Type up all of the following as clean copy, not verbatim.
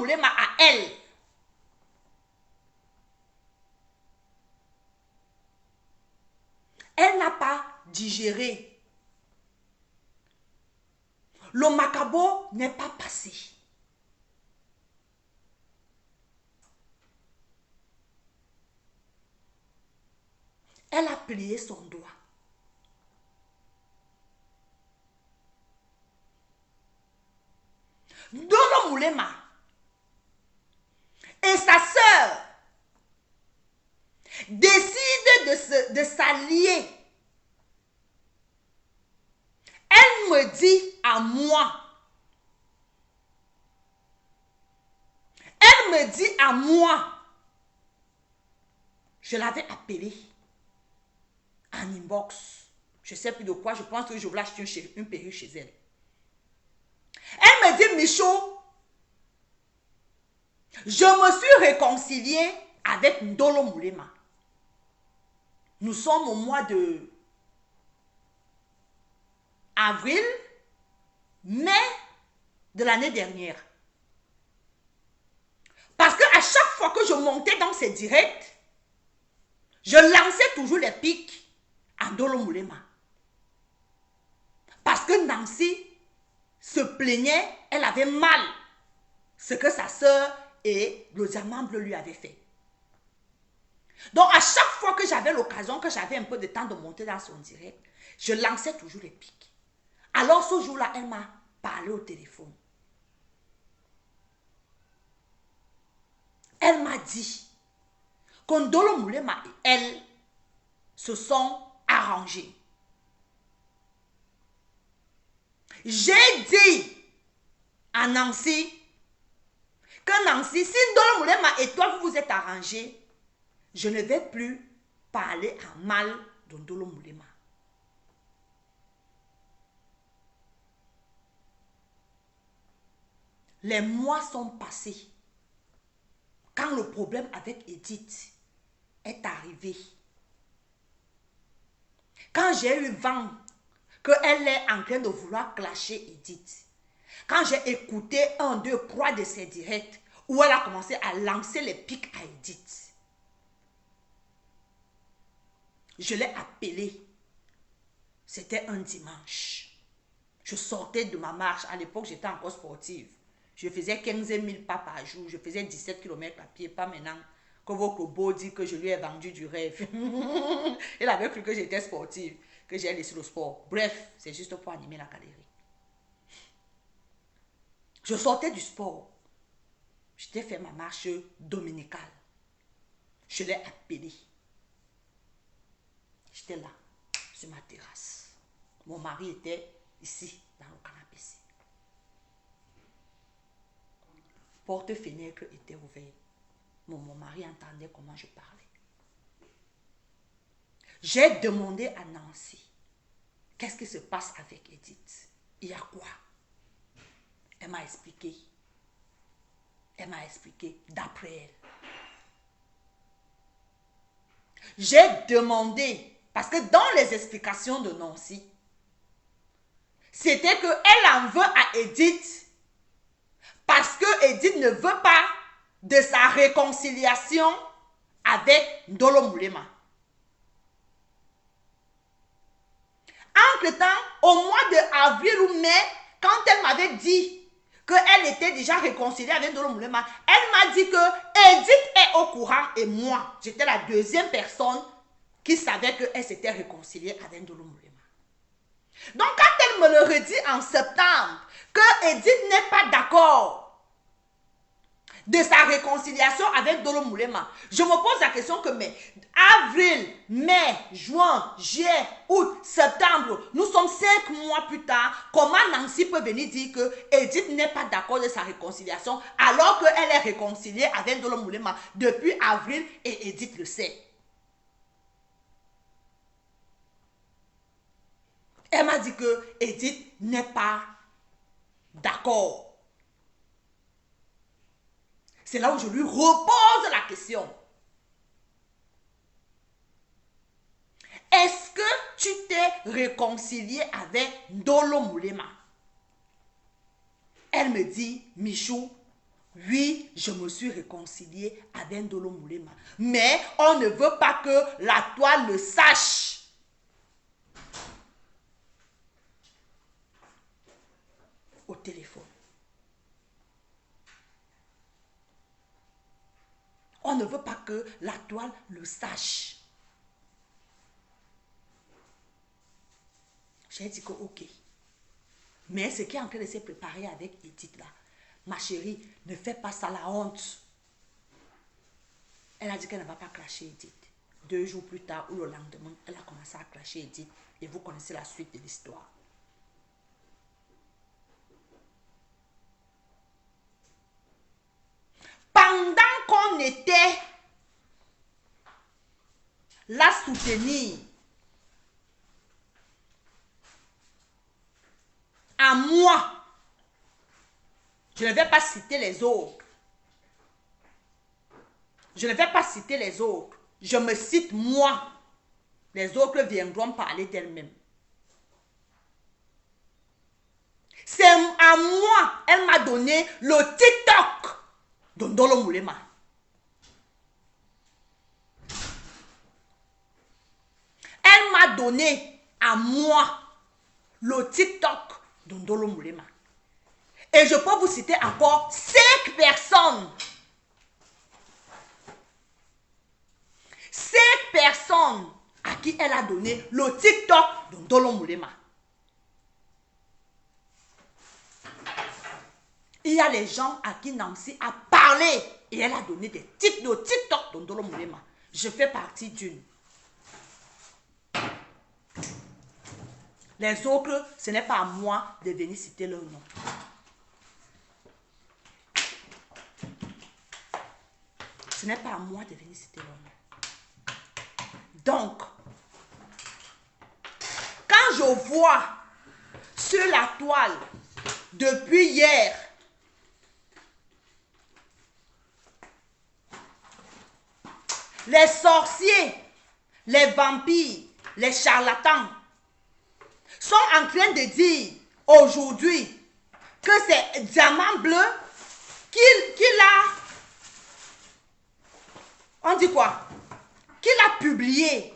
Moulema à elle. Elle n'a pas digéré. Le macabo n'est pas passé. Elle a plié son doigt. Dolo Moulema et sa sœur décident de s'allier. Elle me dit à moi. Elle me dit à moi. Je l'avais appelée en inbox. Je ne sais plus de quoi. Je pense que je voulais acheter une perruque chez elle. Elle me dit, Michaud, je me suis réconciliée avec Ndolo Moulema. Nous sommes au mois de avril, mai de l'année dernière. Parce qu'à chaque fois que je montais dans ces directs, je lançais toujours les pics à Ndolo Moulema. Parce que Nancy se plaignait, elle avait mal ce que sa sœur et le diamant bleu lui avaient fait. Donc à chaque fois que j'avais l'occasion, que j'avais un peu de temps de monter dans son direct, je lançais toujours les pics. Alors ce jour-là, elle m'a parlé au téléphone. Elle m'a dit que Ndolo Moulema et elle se sont arrangés. J'ai dit à Nancy que Nancy, si Ndolo Moulema et toi vous vous êtes arrangés, je ne vais plus parler en mal de Ndolo Moulema. Les mois sont passés. Quand le problème avec Edith est arrivé, quand j'ai eu vent qu'elle est en train de vouloir clasher Edith, quand j'ai écouté 1, 2, 3 de ses directs où elle a commencé à lancer les pics à Edith, je l'ai appelée. C'était un dimanche. Je sortais de ma marche. À l'époque, j'étais encore sportive. Je faisais 15 000 pas par jour. Je faisais 17 km à pied. Pas maintenant que votre beau dit que je lui ai vendu du rêve. Il avait cru que j'étais sportive, que j'ai laissé le sport. Bref, c'est juste pour animer la galerie. Je sortais du sport. J'étais fait ma marche dominicale. Je l'ai appelée. J'étais là, sur ma terrasse. Mon mari était ici, dans le canapé. Porte-fenêtre était ouverte. Mon mari entendait comment je parlais. J'ai demandé à Nancy, qu'est-ce qui se passe avec Edith? Il y a quoi? Elle m'a expliqué. Elle m'a expliqué d'après elle. J'ai demandé, parce que dans les explications de Nancy, c'était qu'elle en veut à Edith parce que Edith ne veut pas de sa réconciliation avec Ndolo Moulema. Entre-temps, au mois d'avril ou mai, quand elle m'avait dit qu'elle était déjà réconciliée avec Ndolo Moulema, elle m'a dit que Edith est au courant et moi, j'étais la deuxième personne qui savait qu'elle s'était réconciliée avec Ndolo Moulema. Donc, quand elle me le redit en septembre, que Edith n'est pas d'accord de sa réconciliation avec Ndolo Moulema, je me pose la question que, mais avril, mai, juin, juillet, août, septembre, nous sommes 5 mois plus tard, comment Nancy peut venir dire que Edith n'est pas d'accord de sa réconciliation alors qu'elle est réconciliée avec Ndolo Moulema depuis avril et Edith le sait? Elle m'a dit que Edith n'est pas d'accord. C'est là où je lui repose la question. Est-ce que tu t'es réconcilié avec Ndolo Moulema? Elle me dit, Michou, oui, je me suis réconciliée avec Ndolo Moulema. Mais on ne veut pas que la toile le sache. Au téléphone. On ne veut pas que la toile le sache. J'ai dit que ok. Mais ce qui est en train de se préparer avec Edith là, ma chérie, ne fais pas ça, la honte. Elle a dit qu'elle ne va pas clasher Edith. 2 jours plus tard ou le lendemain, elle a commencé à clasher Edith. Et vous connaissez la suite de l'histoire. Pendant qu'on était la soutenir, à moi, je ne vais pas citer les autres. Je ne vais pas citer les autres. Je me cite moi. Les autres viendront parler d'elles-mêmes. C'est à moi, elle m'a donné le TikTok de Ndolo Moulema. Elle m'a donné à moi le TikTok de Ndolo Moulema. Et je peux vous citer encore 5 personnes. 5 personnes à qui elle a donné le TikTok de Ndolo Moulema. Il y a les gens à qui Nancy a parlé et elle a donné des titres de TikTok de Ndolo Moulema. Je fais partie d'une. Les autres, ce n'est pas à moi de venir citer leur nom. Ce n'est pas à moi de venir citer leur nom. Donc, quand je vois sur la toile, depuis hier, les sorciers, les vampires, les charlatans sont en train de dire aujourd'hui que c'est Diamant Bleu qu'il a, on dit quoi? Qu'il a publié.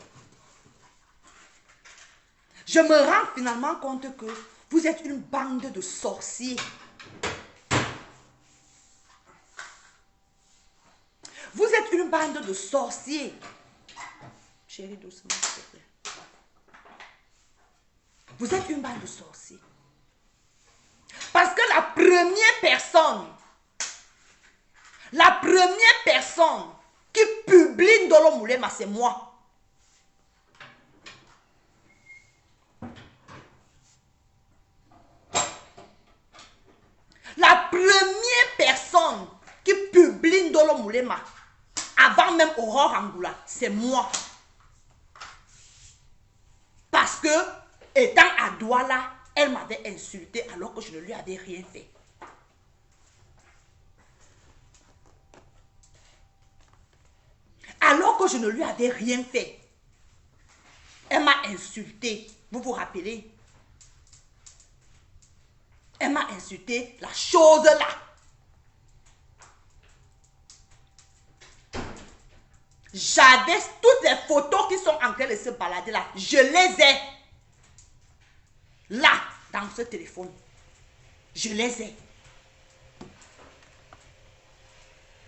Je me rends finalement compte que vous êtes une bande de sorciers. Vous êtes une bande de sorciers. Chérie, doucement, s'il te plaît. Vous êtes une bande de sorciers. Parce que la première personne qui publie Ndolo Moulema, c'est moi. La première personne qui publie Ndolo Moulema, avant même Aurore Angoula, c'est moi. Parce que, étant à Douala, elle m'avait insulté alors que je ne lui avais rien fait. Alors que je ne lui avais rien fait. Elle m'a insulté. Vous vous rappelez? Elle m'a insulté la chose là. J'avais toutes les photos qui sont en train de se balader là. Je les ai. Là, dans ce téléphone. Je les ai.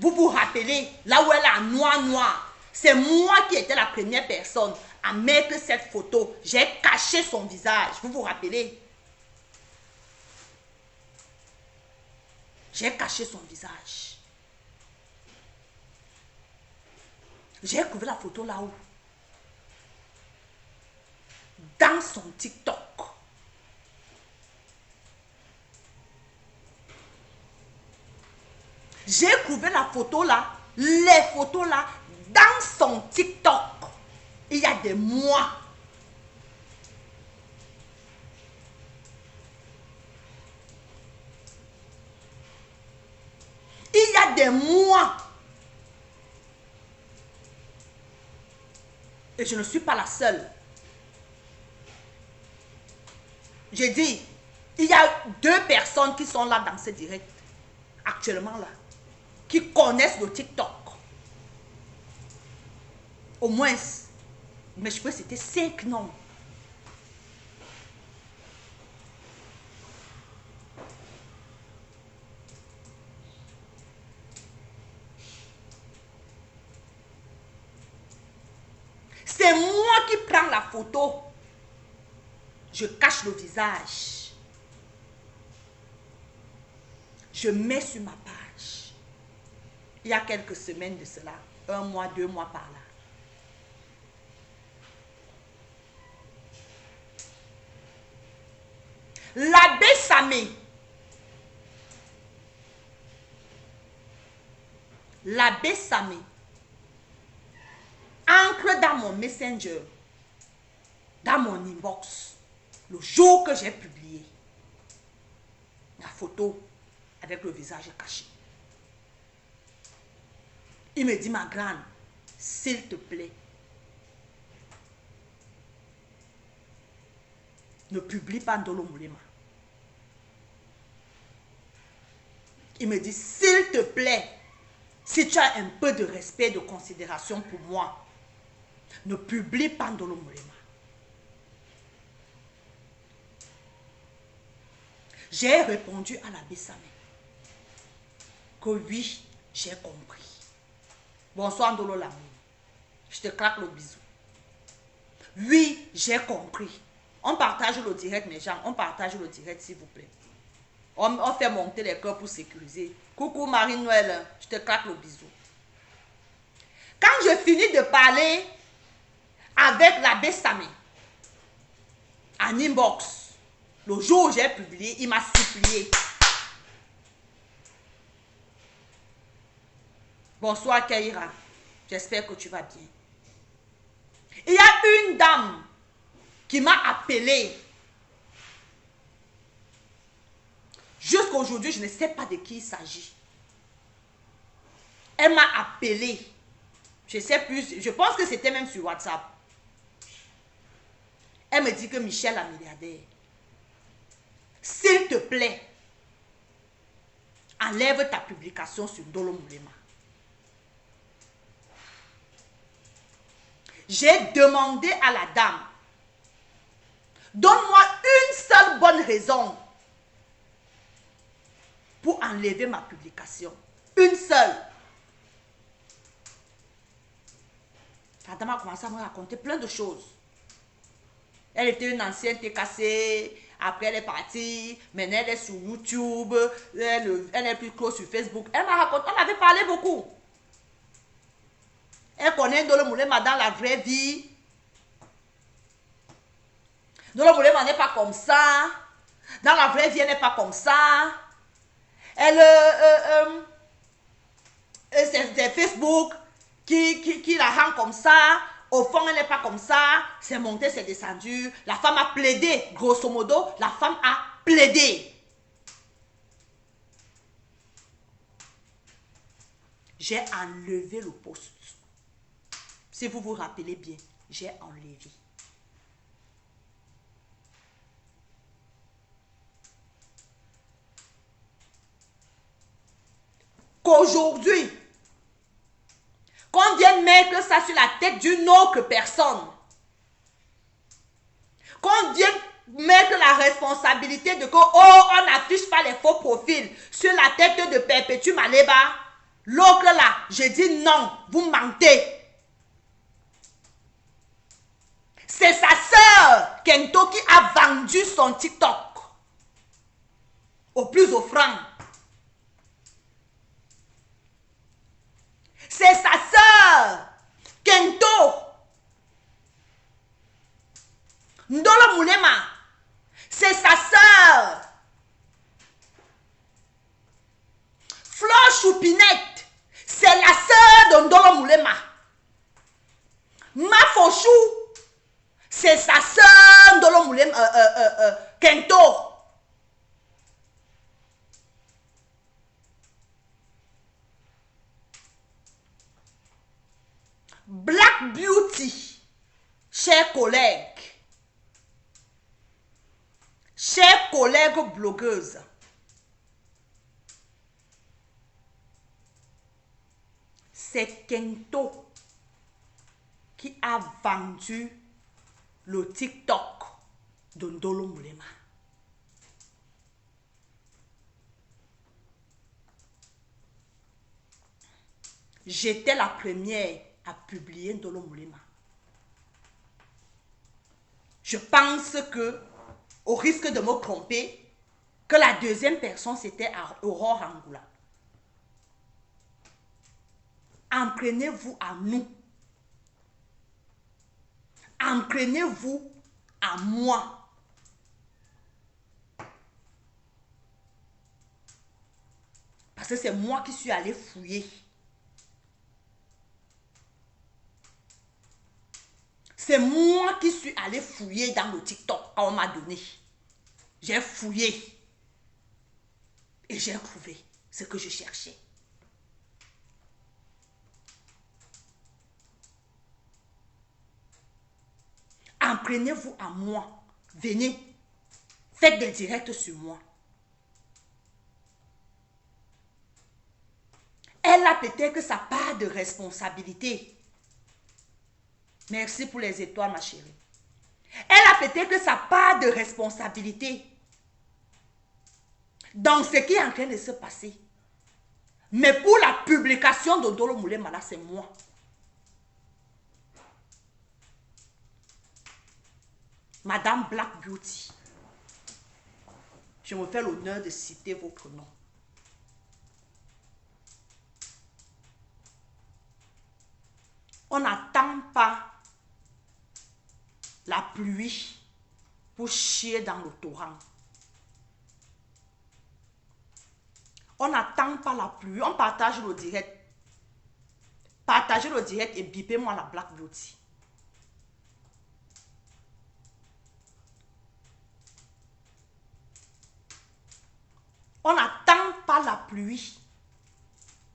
Vous vous rappelez, là où elle est en noir. C'est moi qui étais la première personne à mettre cette photo. J'ai caché son visage. Vous vous rappelez? J'ai caché son visage. J'ai trouvé la photo là-haut. Dans son TikTok. J'ai trouvé la photo là, les photos là, dans son TikTok. Il y a des mois. Il y a des mois. Et je ne suis pas la seule. J'ai dit, il y a 2 personnes qui sont là dans ce direct. Actuellement là. qui connaissent le TikTok. Au moins, mais je peux citer 5 noms. C'est moi qui prends la photo. Je cache le visage. Je mets sur ma page. Il y a quelques semaines de cela. 1 mois, 2 mois par là. L'abbé Samé. L'abbé Samé entre dans mon Messenger, dans mon inbox, le jour que j'ai publié la photo avec le visage caché. Il me dit, ma grande, s'il te plaît, ne publie pas Ndolo Moulema. Il me dit, s'il te plaît, si tu as un peu de respect, de considération pour moi, ne publie pas Ndolo Moulema. J'ai répondu à l'abbé Samé que oui, j'ai compris. Bonsoir Ndolo Lamour. Je te claque le bisou. Oui, j'ai compris. On partage le direct, mes gens. On partage le direct, s'il vous plaît. On fait monter les cœurs pour sécuriser. Coucou Marie-Noël, je te claque le bisou. Quand je finis de parler avec l'abbé Samé en inbox, le jour où j'ai publié, il m'a supplié. Bonsoir Kaira, j'espère que tu vas bien. Il y a une dame qui m'a appelé. Jusqu'à aujourd'hui, je ne sais pas de qui il s'agit. Elle m'a appelé. Je sais plus, je pense que c'était même sur WhatsApp. Elle me dit que Michel la milliardaire, s'il te plaît, enlève ta publication sur Ndolo Moulema. J'ai demandé à la dame, donne-moi une seule bonne raison pour enlever ma publication. Une seule. La dame a commencé à me raconter plein de choses. Elle était une ancienne TKC, après elle est partie, maintenant elle est sur YouTube, elle est plus close sur Facebook. Elle m'a raconté, on avait parlé beaucoup. Elle connaît Ndolo Moulema dans la vraie vie. Ndolo Moulema n'est pas comme ça. Dans la vraie vie, elle n'est pas comme ça. Elle, c'est Facebook qui la rend comme ça. Au fond, elle n'est pas comme ça. C'est monté, c'est descendu. La femme a plaidé. Grosso modo, la femme a plaidé. J'ai enlevé le post. Si vous vous rappelez bien, j'ai enlevé. Qu'aujourd'hui, qu'on vienne mettre ça sur la tête d'une autre personne, qu'on vienne mettre la responsabilité de que, oh, on n'affiche pas les faux profils sur la tête de Perpétue Maleba, l'autre là, je dis non, vous mentez. C'est sa sœur, Kento, qui a vendu son TikTok au plus offrant. C'est sa sœur, Kento. Ndolo Moulema, c'est sa sœur. Flore Choupinette, c'est la sœur de Ndolo Moulema. Mafochou, c'est sa sœur Ndolo Moulema, Kento. Black Beauty, chers collègues blogueuses, c'est Kento qui a vendu le TikTok de Ndolo Moulema. J'étais la première à publier Ndolo Moulema. Je pense que, au risque de me tromper, que la deuxième personne, c'était Aurore Angoula. Entraînez-vous à nous. Entraînez-vous à moi. Parce que c'est moi qui suis allé fouiller. C'est moi qui suis allé fouiller dans le TikTok qu'on m'a donné. J'ai fouillé. Et j'ai trouvé ce que je cherchais. Entraînez-vous à moi. Venez. Faites des directs sur moi. Elle a peut-être sa part de responsabilité. Merci pour les étoiles, ma chérie. Elle a peut-être sa part de responsabilité dans ce qui est en train de se passer. Mais pour la publication de Ndolo Moulema, là, c'est moi. Madame Black Beauty, je me fais l'honneur de citer votre nom. On n'attend pas la pluie pour chier dans le torrent. On n'attend pas la pluie. On partage le direct. Partagez le direct et bipez-moi la Black Beauty. On n'attend pas la pluie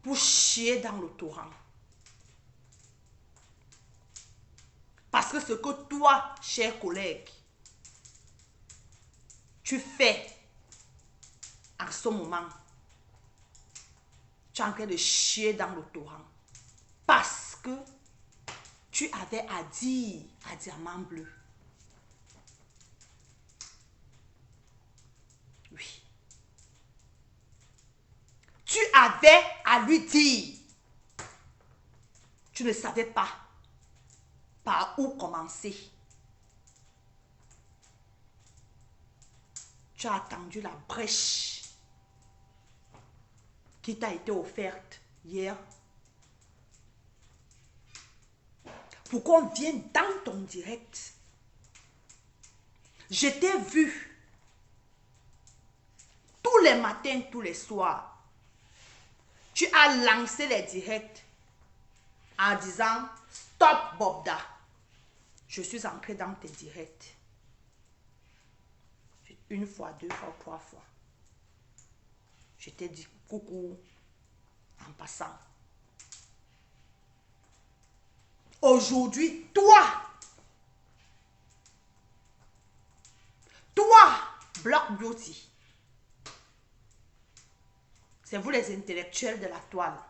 pour chier dans le torrent. Parce que ce que toi, cher collègue, tu fais en ce moment, tu es en train de chier dans le torrent. Parce que tu avais à dire à Diamant Bleu. Oui. Tu avais à lui dire. Tu ne savais pas par où commencer. Tu as attendu la brèche qui t'a été offerte hier pour qu'on vienne dans ton direct. Je t'ai vu tous les matins, tous les soirs. Tu as lancé les directs en disant stop Bobda. Je suis entré dans tes directs. Une fois, deux fois, trois fois. Je t'ai dit coucou en passant. Aujourd'hui, toi, Black Beauty, c'est vous les intellectuels de la toile.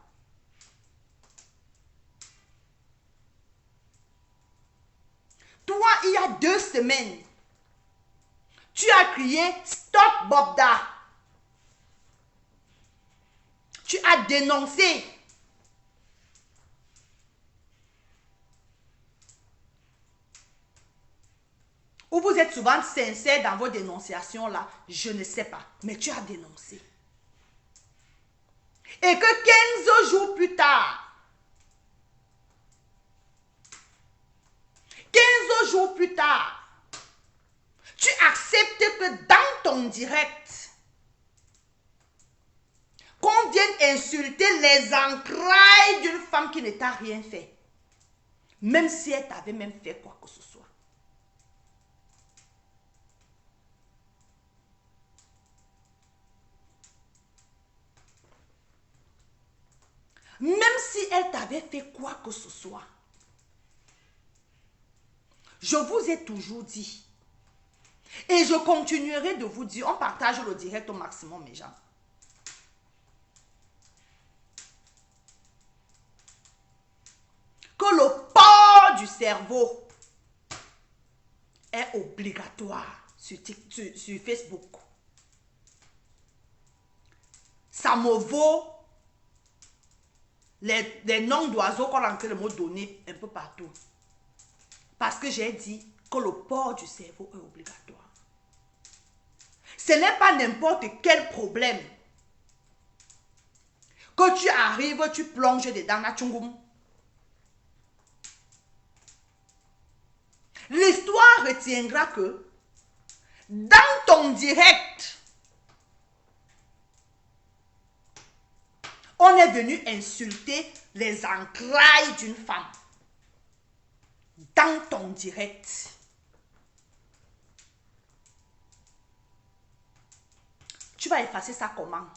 Toi, il y a 2 semaines, tu as crié stop Bobda. Tu as dénoncé. Ou vous êtes souvent sincère dans vos dénonciations là, je ne sais pas. Mais tu as dénoncé. Et que 15 jours plus tard, 15 jours plus tard, tu acceptes que dans ton direct, qu'on vienne insulter les entrailles d'une femme qui ne t'a rien fait. Même si elle t'avait même fait quoi que ce soit. Même si elle t'avait fait quoi que ce soit. Je vous ai toujours dit. Et je continuerai de vous dire. On partage le direct au maximum, mes gens. cerveau est obligatoire sur Facebook. Ça me vaut les noms d'oiseaux qu'on est en train de me donner un peu partout. Parce que j'ai dit que le port du cerveau est obligatoire. Ce n'est pas n'importe quel problème que tu arrives, tu plonges dedans la tchungoum. L'histoire retiendra que dans ton direct, on est venu insulter les entrailles d'une femme. Dans ton direct. Tu vas effacer ça comment?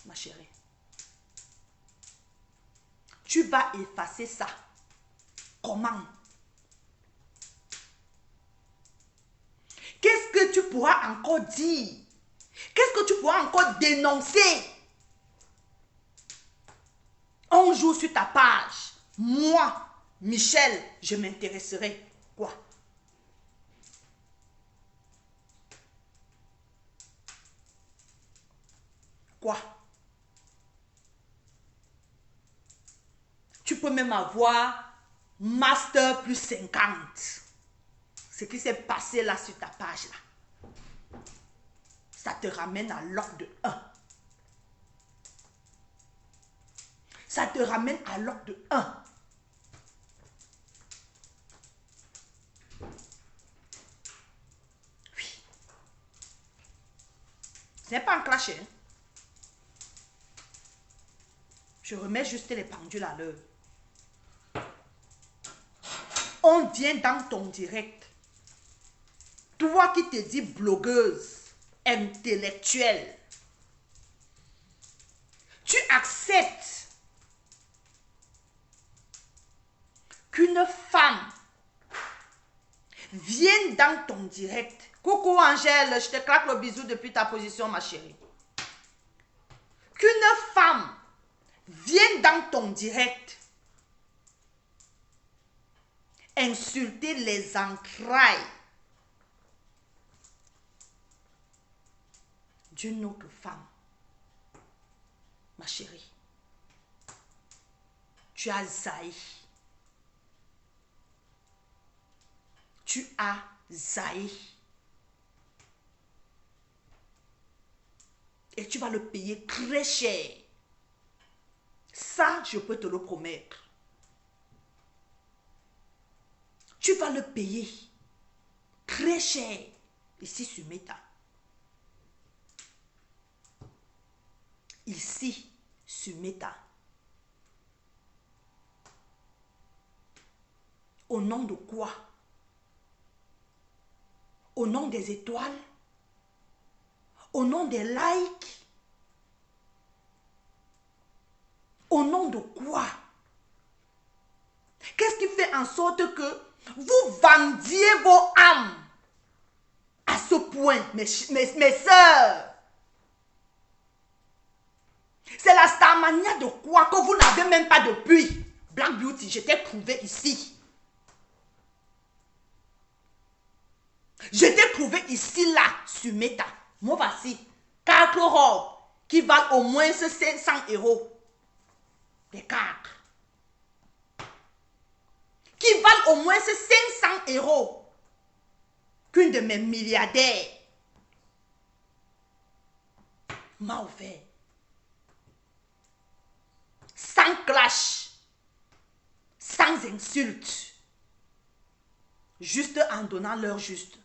Ma chérie. Tu vas effacer ça comment? Qu'est-ce que tu pourras encore dire? Qu'est-ce que tu pourras encore dénoncer? Un jour sur ta page, moi, Michel, je m'intéresserai. Quoi? Quoi? Tu peux même avoir master plus 50. Ce qui s'est passé là sur ta page là. Ça te ramène à l'ordre de 1. Ça te ramène à l'ordre de 1. Oui. Ce n'est pas un clash. Hein? Je remets juste les pendules à l'heure. On vient dans ton direct. Toi qui te dis blogueuse, intellectuelle, tu acceptes qu'une femme vienne dans ton direct. Coucou Angèle, je te claque le bisou depuis ta position, ma chérie. Qu'une femme vienne dans ton direct insulter les entrailles d'une autre femme. Ma chérie, tu as zaï. Tu as zaï. Et tu vas le payer très cher. Ça, je peux te le promettre. Tu vas le payer très cher ici sur Meta. Ici sur Meta. Au nom de quoi? Au nom des étoiles? Au nom des likes? Au nom de quoi? Qu'est-ce qui fait en sorte que vous vendiez vos âmes à ce point, mes sœurs? C'est la Starmania de quoi que vous n'avez même pas depuis. Black Beauty, je t'ai prouvé ici. Je t'ai prouvé ici, là, sur Meta. Moi, voici 4 robes qui valent au moins 500 €. Les 4. Qui valent au moins 500 € qu'une de mes milliardaires m'a offert. Sans clash, sans insulte, juste en donnant leur juste.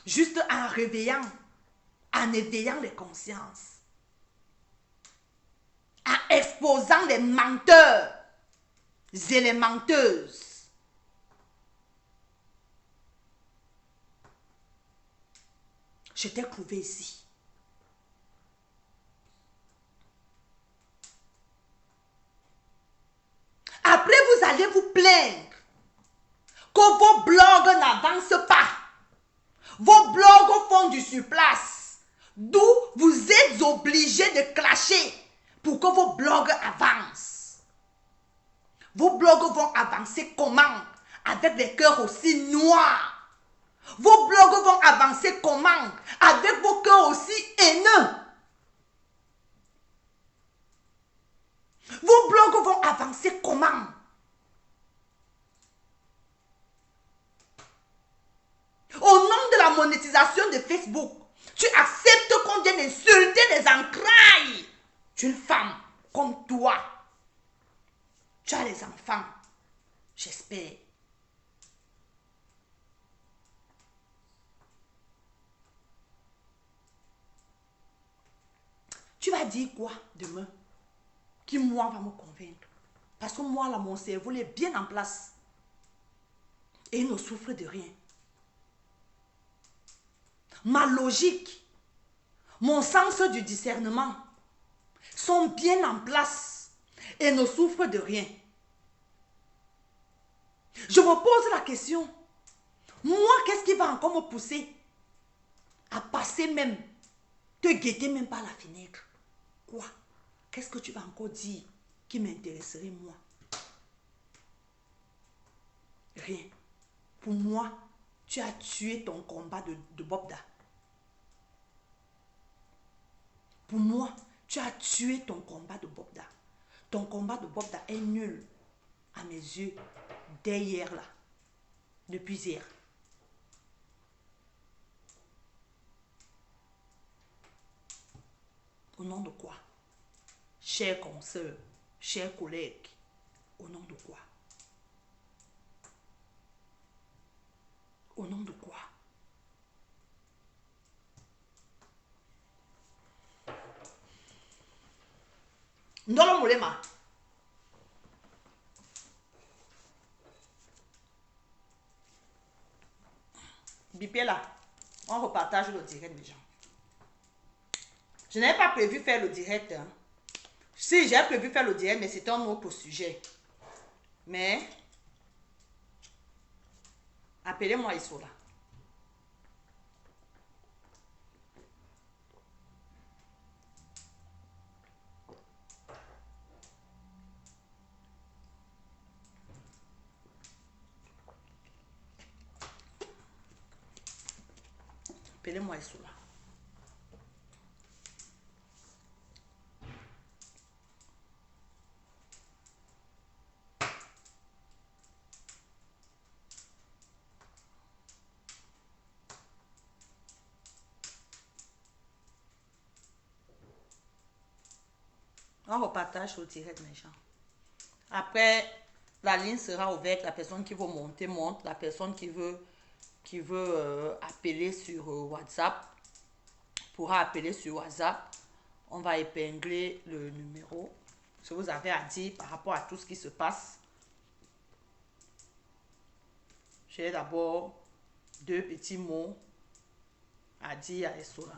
Juste en réveillant, en éveillant les consciences, en exposant les menteurs et les menteuses. Je t'ai prouvé ici. Après, vous allez vous plaindre que vos blogs n'avancent pas. Vos blogs du surplace, d'où vous êtes obligé de clasher pour que vos blogs avancent. Vos blogs vont avancer comment? Avec des cœurs aussi noirs. Vos blogs vont avancer comment? Avec vos cœurs aussi haineux. Vos blogs vont avancer comment? Au nom de la monétisation de Facebook, tu acceptes qu'on vienne insulter les entrailles d'une femme comme toi. Tu as les enfants, j'espère. Tu vas dire quoi demain? Qui moi va me convaincre? Parce que moi là, mon cerveau est bien en place. Et il ne souffre de rien. Ma logique, mon sens du discernement sont bien en place et ne souffrent de rien. Je me pose la question, moi, qu'est-ce qui va encore me pousser à passer même, te guetter même par la fenêtre? Quoi? Qu'est-ce que tu vas encore dire qui m'intéresserait moi? Rien. Pour moi, tu as tué ton combat de Bobda. Pour moi, tu as tué ton combat de Bobda. Ton combat de Bobda est nul à mes yeux dès hier là. Depuis hier. Au nom de quoi? Chers consoeurs, chers collègues, au nom de quoi? Au nom de quoi? Ndolo Molema. Bipé là, on repartage le direct des gens. Je n'avais pas prévu faire le direct. Hein. Si, j'ai prévu faire le direct, mais c'était un autre sujet. Mais, appelez-moi Isola. Appelez-moi Isola. On repartage au direct, mes gens. Après, la ligne sera ouverte. La personne qui veut monter, monte. La personne qui veut appeler sur WhatsApp pourra appeler sur WhatsApp. On va épingler le numéro. Ce que vous avez à dire par rapport à tout ce qui se passe. J'ai d'abord 2 petits mots à dire à Essola.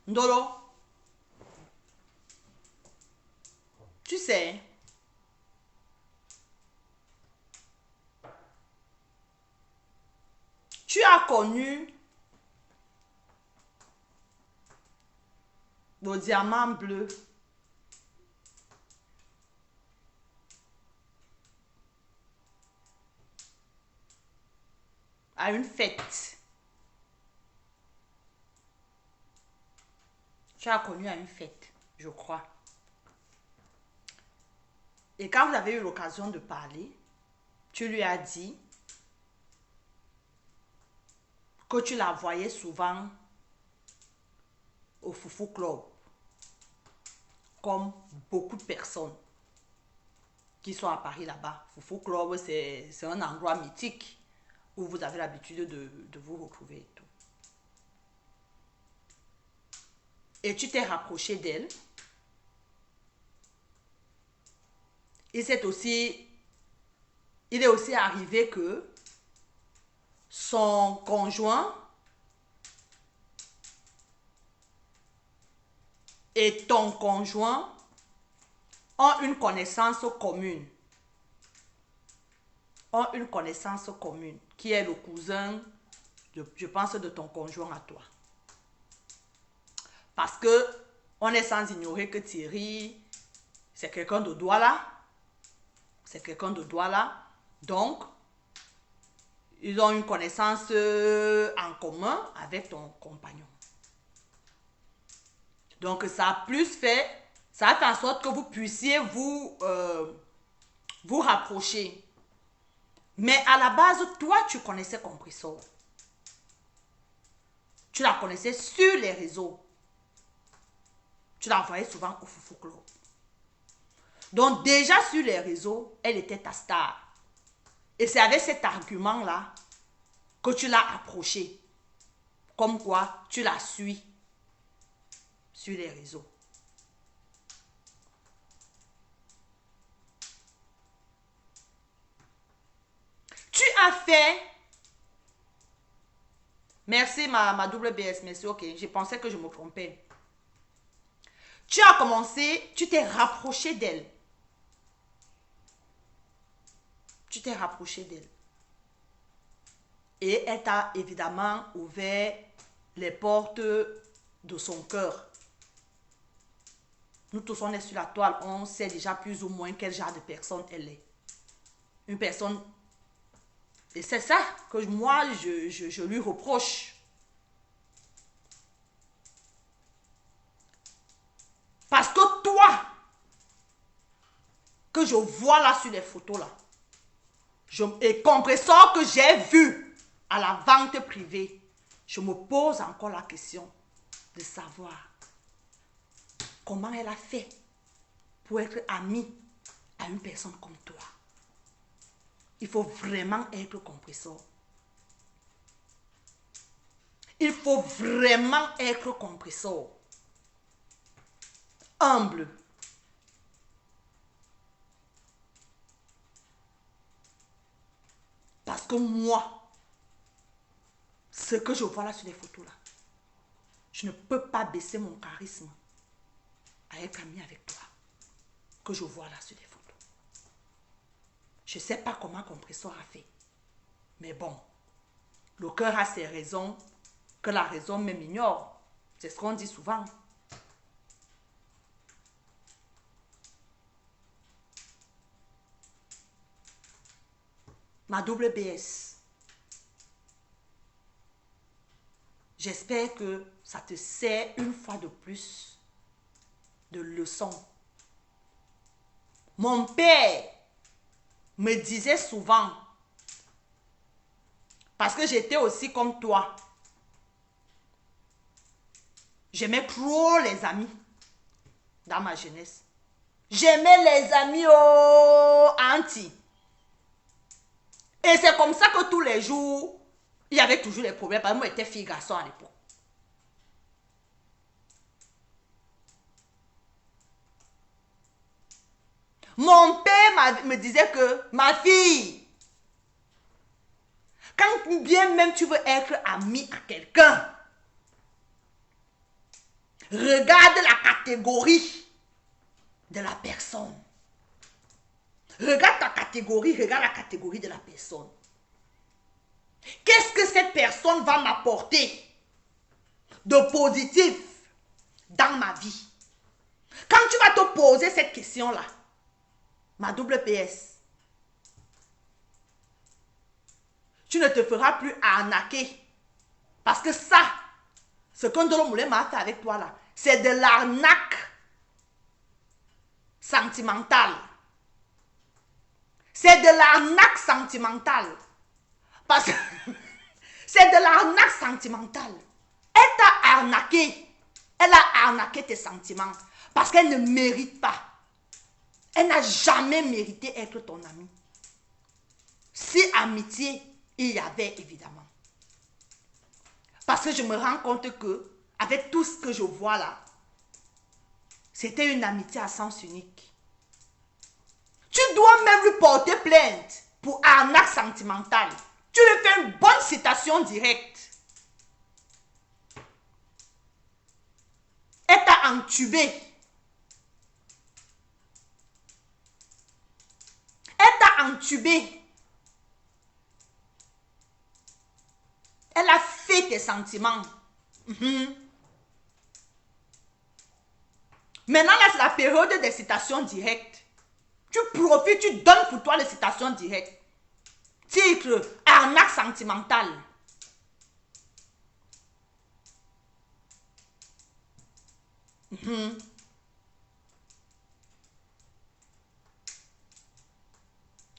Ndolo, tu sais, tu as connu le diamant bleu à une fête. Tu as connu à une fête, je crois. Et quand vous avez eu l'occasion de parler, tu lui as dit que tu la voyais souvent au Foufou Club, comme beaucoup de personnes qui sont à Paris là-bas. Foufou Club, c'est un endroit mythique où vous avez l'habitude de vous retrouver et tout. Et tu t'es rapproché d'elle. Il est aussi arrivé que son conjoint et ton conjoint ont une connaissance commune. Ont une connaissance commune, qui est le cousin, je pense, de ton conjoint à toi. Parce que on est sans ignorer que Thierry, c'est quelqu'un de Douala. C'est quelqu'un de Douala. Donc, ils ont une connaissance en commun avec ton compagnon. Donc, ça a plus fait, ça a fait en sorte que vous puissiez vous rapprocher. Mais à la base, toi, tu connaissais Compressor. Tu la connaissais sur les réseaux. Tu la voyais souvent au Foufou Club. Donc déjà sur les réseaux, elle était ta star. Et c'est avec cet argument-là que tu l'as approchée. Comme quoi, tu la suis sur les réseaux. Tu as fait... Merci ma WBS, merci, ok. Je pensais que je me trompais. Tu as commencé, tu t'es rapproché d'elle. Tu t'es rapproché d'elle. Et elle t'a évidemment ouvert les portes de son cœur. Nous tous, on est sur la toile, on sait déjà plus ou moins quel genre de personne elle est. Une personne... Et c'est ça que moi, je lui reproche. Parce que toi, que je vois là sur les photos là, et Compressor que j'ai vu à la vente privée, je me pose encore la question de savoir comment elle a fait pour être amie à une personne comme toi. Il faut vraiment être Compressor. Il faut vraiment être Compressor. Humble. Parce que moi, ce que je vois là sur les photos là, je ne peux pas baisser mon charisme à être ami avec toi. Que je vois là sur les photos. Je ne sais pas comment Compressor a fait. Mais bon, le cœur a ses raisons que la raison même ignore. C'est ce qu'on dit souvent. Ma WBS. J'espère que ça te sert une fois de plus de leçon. Mon père me disait souvent, parce que j'étais aussi comme toi, j'aimais trop les amis dans ma jeunesse. J'aimais les amis anti. Et c'est comme ça que tous les jours, il y avait toujours les problèmes. Parce que moi, j'étais fille-garçon à l'époque. Mon père me disait que, ma fille, quand bien même tu veux être amie à quelqu'un, regarde la catégorie de la personne. Regarde ta catégorie, regarde la catégorie de la personne. Qu'est-ce que cette personne va m'apporter de positif dans ma vie? Quand tu vas te poser cette question-là, ma WPS, tu ne te feras plus arnaquer. Parce que ça, ce que Ndolo Moulin m'a fait avec toi là, c'est de l'arnaque sentimentale. C'est de l'arnaque sentimentale. Parce que c'est de l'arnaque sentimentale. Elle t'a arnaqué. Elle a arnaqué tes sentiments. Parce qu'elle ne mérite pas. Elle n'a jamais mérité être ton amie. Si amitié, il y avait évidemment. Parce que je me rends compte que, avec tout ce que je vois là, c'était une amitié à sens unique. Tu dois même lui porter plainte pour arnaque sentimentale. Tu lui fais une bonne citation directe. Elle t'a t'a entubé. Elle t'a entubé. Elle a fait tes sentiments. Maintenant, là, c'est la période des citations directes. Tu profites, tu donnes pour toi les citations directes. Titre, arnaque sentimentale.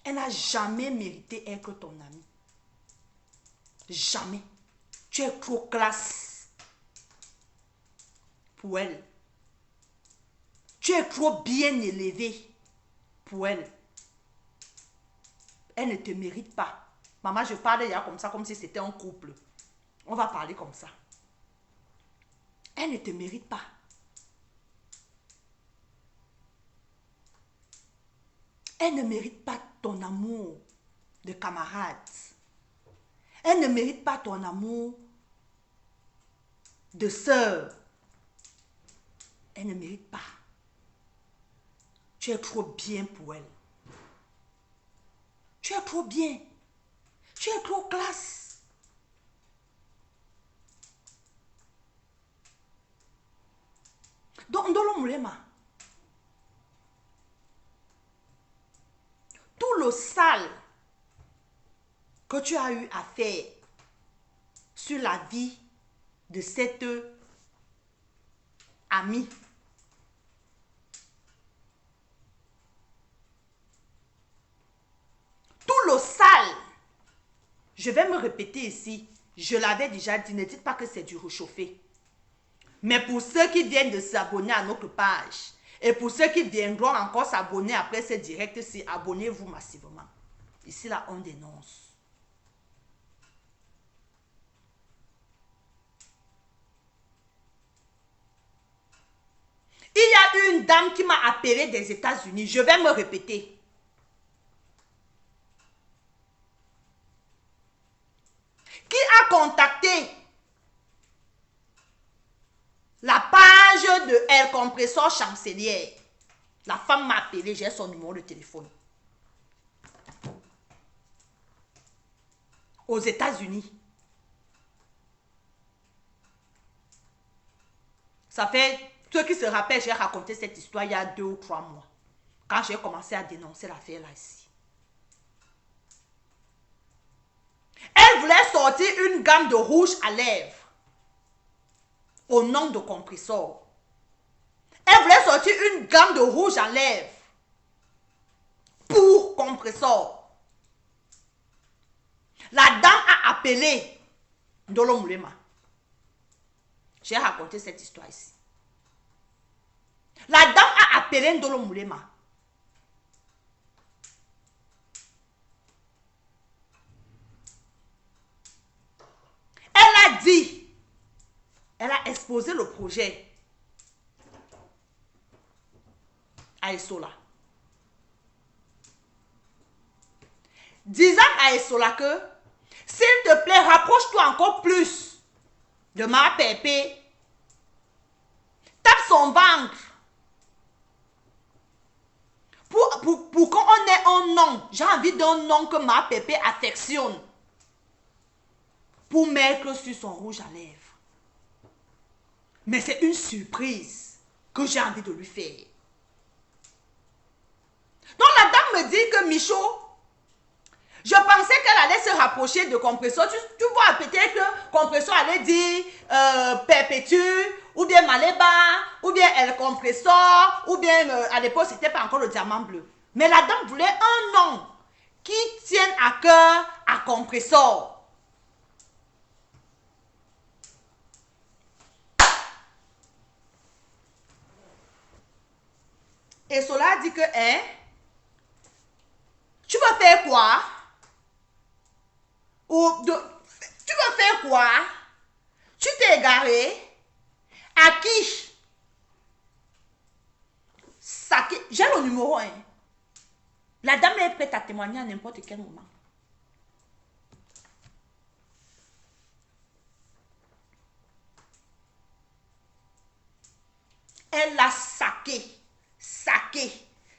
Elle n'a jamais mérité être ton amie. Jamais. Tu es trop classe pour elle. Tu es trop bien élevé pour elle. Elle ne te mérite pas. Maman, je parle déjà comme ça, comme si c'était un couple. On va parler comme ça. Elle ne te mérite pas. Elle ne mérite pas ton amour de camarade. Elle ne mérite pas ton amour de sœur. Elle ne mérite pas. Tu es trop bien pour elle. Tu es trop bien. Tu es trop classe. Donc, Ndolo Moulema, tout le sale que tu as eu à faire sur la vie de cette amie, tout le sale, je vais me répéter ici, je l'avais déjà dit, ne dites pas que c'est du réchauffé. Mais pour ceux qui viennent de s'abonner à notre page, et pour ceux qui viendront encore s'abonner après ce direct-ci, abonnez-vous massivement. Ici, là, on dénonce. Il y a une dame qui m'a appelé des États-Unis. Je vais me répéter. Qui a contacté la page de El Compressor Chancelière. La femme m'a appelé, j'ai son numéro de téléphone. Aux États-Unis. Ça fait, ceux qui se rappellent, j'ai raconté cette histoire il y a 2 ou 3 mois. Quand j'ai commencé à dénoncer l'affaire là ici. Elle voulait sortir une gamme de rouge à lèvres. Au nom de Compressor. Elle voulait sortir une gamme de rouge à lèvres. Pour Compressor. La dame a appelé Ndolo Moulema. J'ai raconté cette histoire ici. La dame a appelé Ndolo Moulema. Elle a dit, elle a exposé le projet à Essola. Disant à Essola que, s'il te plaît, rapproche-toi encore plus de ma pépé. Tape son ventre. Pour qu'on ait un nom. J'ai envie d'un nom que ma pépé affectionne. Pour mettre sur son rouge à lèvres. Mais c'est une surprise que j'ai envie de lui faire. Donc la dame me dit que Michaud, je pensais qu'elle allait se rapprocher de Compressor. Tu vois peut-être que Compressor allait dire Perpétue, ou bien Maléba, ou bien El Compressor, ou bien à l'époque c'était pas encore le diamant bleu. Mais la dame voulait un nom qui tienne à cœur à Compressor. Et cela dit que, hein, tu vas faire quoi? Tu vas faire quoi? Tu t'es égaré? À qui? J'ai le numéro 1. La dame est prête à témoigner à n'importe quel moment. Elle l'a saqué. Saqué.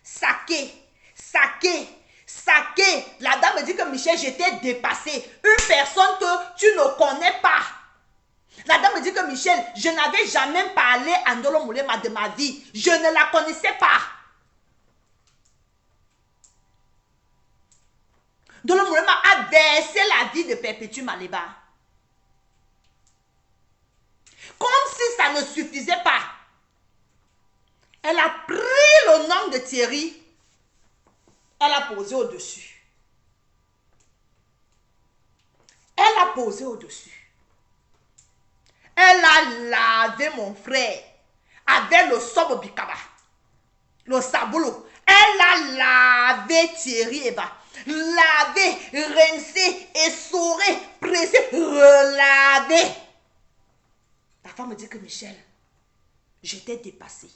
Saqué. Saqué. Saqué. La dame me dit que Michel, j'étais dépassée. Une personne que tu ne connais pas. La dame me dit que Michel, je n'avais jamais parlé à Ndolo Moulema de ma vie. Je ne la connaissais pas. Ndolo Moulema a versé la vie de Perpétue Maleba. Comme si ça ne suffisait pas. Elle a pris le nom de Thierry. Elle a posé au-dessus. Elle a posé au-dessus. Elle a lavé mon frère avec le sobe bikaba, le saboulou. Elle a lavé Thierry Eba. Lavé, rincé, essoré, pressé, relavé. La femme me dit que Michel, j'étais dépassée.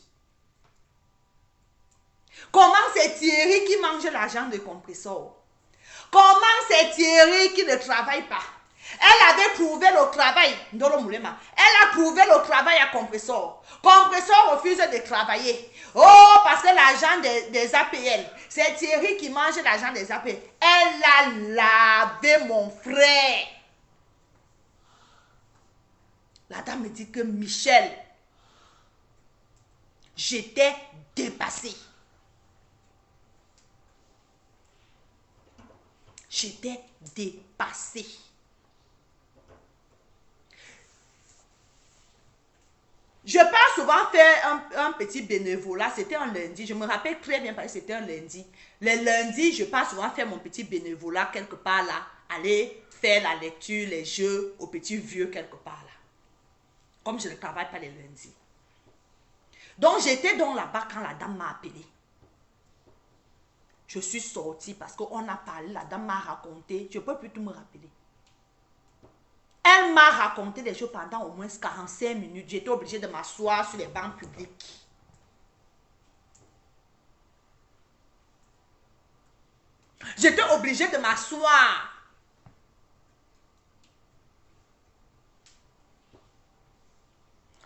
Comment c'est Thierry qui mange l'argent de compresseur? Comment c'est Thierry qui ne travaille pas? Elle avait trouvé le travail, Ndolo Moulema. Elle a trouvé le travail à compresseur. Compresseur refuse de travailler. Oh, parce que l'argent des APL, c'est Thierry qui mange l'argent des APL. Elle a lavé mon frère. La dame me dit que Michel, j'étais dépassée. J'étais dépassée. Je pars souvent faire un petit bénévolat. C'était un lundi. Je me rappelle très bien parce que c'était un lundi. Le lundi, je pars souvent faire mon petit bénévolat quelque part là. Aller faire la lecture, les jeux aux petits vieux quelque part là. Comme je ne travaille pas les lundis. Donc j'étais donc là-bas quand la dame m'a appelé. Je suis sortie parce qu'on a parlé. La dame m'a raconté. Je ne peux plus tout me rappeler. Elle m'a raconté des choses pendant au moins 45 minutes. J'étais obligée de m'asseoir sur les bancs publics. J'étais obligée de m'asseoir.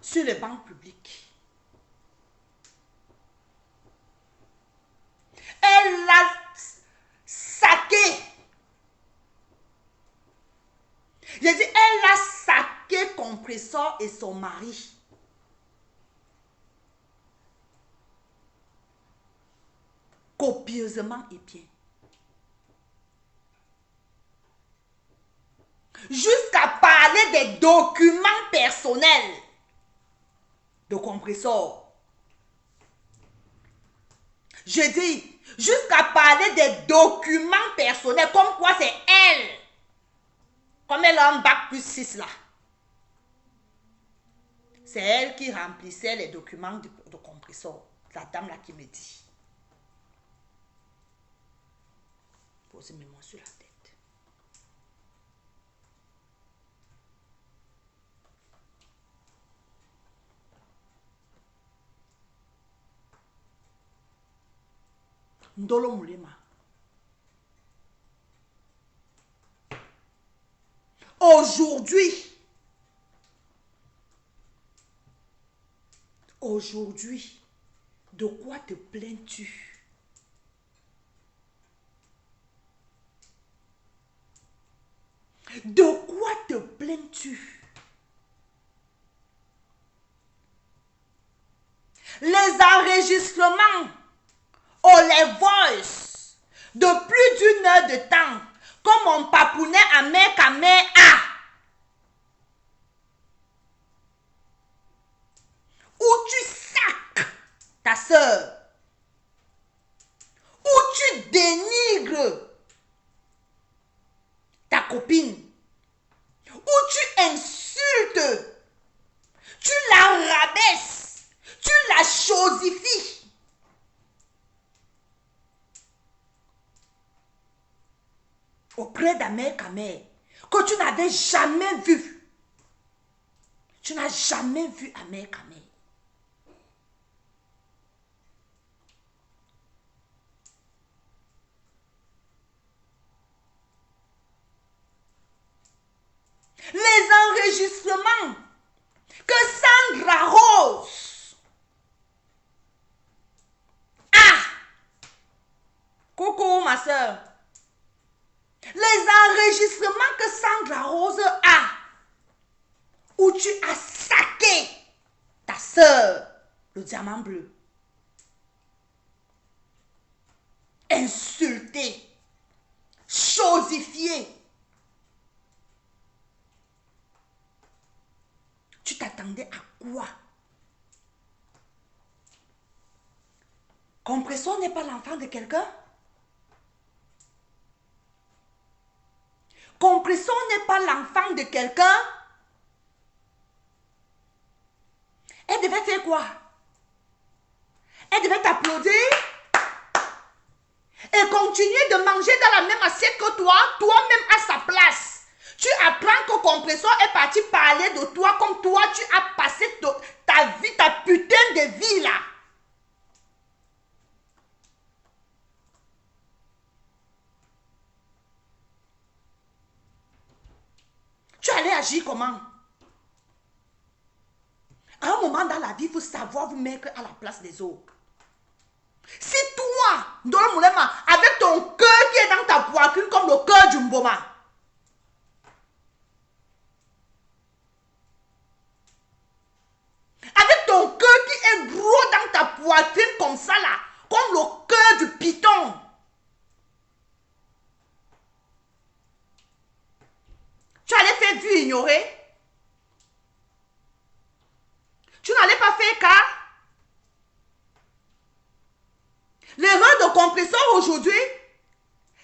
Sur les bancs publics. Elle l'a saqué. J'ai dit, elle a saqué compresseur et son mari. Copieusement et bien. Jusqu'à parler des documents personnels de compresseur. Je dis, jusqu'à parler des documents personnels, comme quoi c'est elle. Comme elle a un bac plus 6 là. C'est elle qui remplissait les documents de compresseur. La dame là qui me dit. Posez mes mains sur la tête. Ndolo Moulema. Aujourd'hui, de quoi te plains-tu? De quoi te plains-tu? Les enregistrements ou les voices de plus d'une heure de temps, comme on papounait à mère qu'à mère a. Où tu sacs ta soeur. Où tu dénigres ta copine. Où tu insultes. Tu la rabaisses. Tu la chosifies. Auprès d'Amer Kamer, que tu n'avais jamais vu. Tu n'as jamais vu Amer Kamer. Les enregistrements que Sandra Rose tu as saqué ta soeur, le diamant bleu. Insulté, chosifié. Tu t'attendais à quoi? Compression n'est pas l'enfant de quelqu'un? Compression n'est pas l'enfant de quelqu'un? Elle devait faire quoi? Elle devait t'applaudir et continuer de manger dans la même assiette que toi, toi-même à sa place. Tu apprends que Compression est parti parler de toi comme toi, tu as passé ta vie, ta putain de vie là. Tu allais agir comment? À un moment dans la vie, il faut savoir vous mettre à la place des autres. Si toi, Ndolo Moulema, avec ton cœur qui est dans ta poitrine comme le cœur du Mboma, avec ton cœur qui est gros dans ta poitrine comme ça là, comme le cœur du python, tu allais faire vue ignorer? Tu n'allais pas faire cas? L'erreur de Compression aujourd'hui,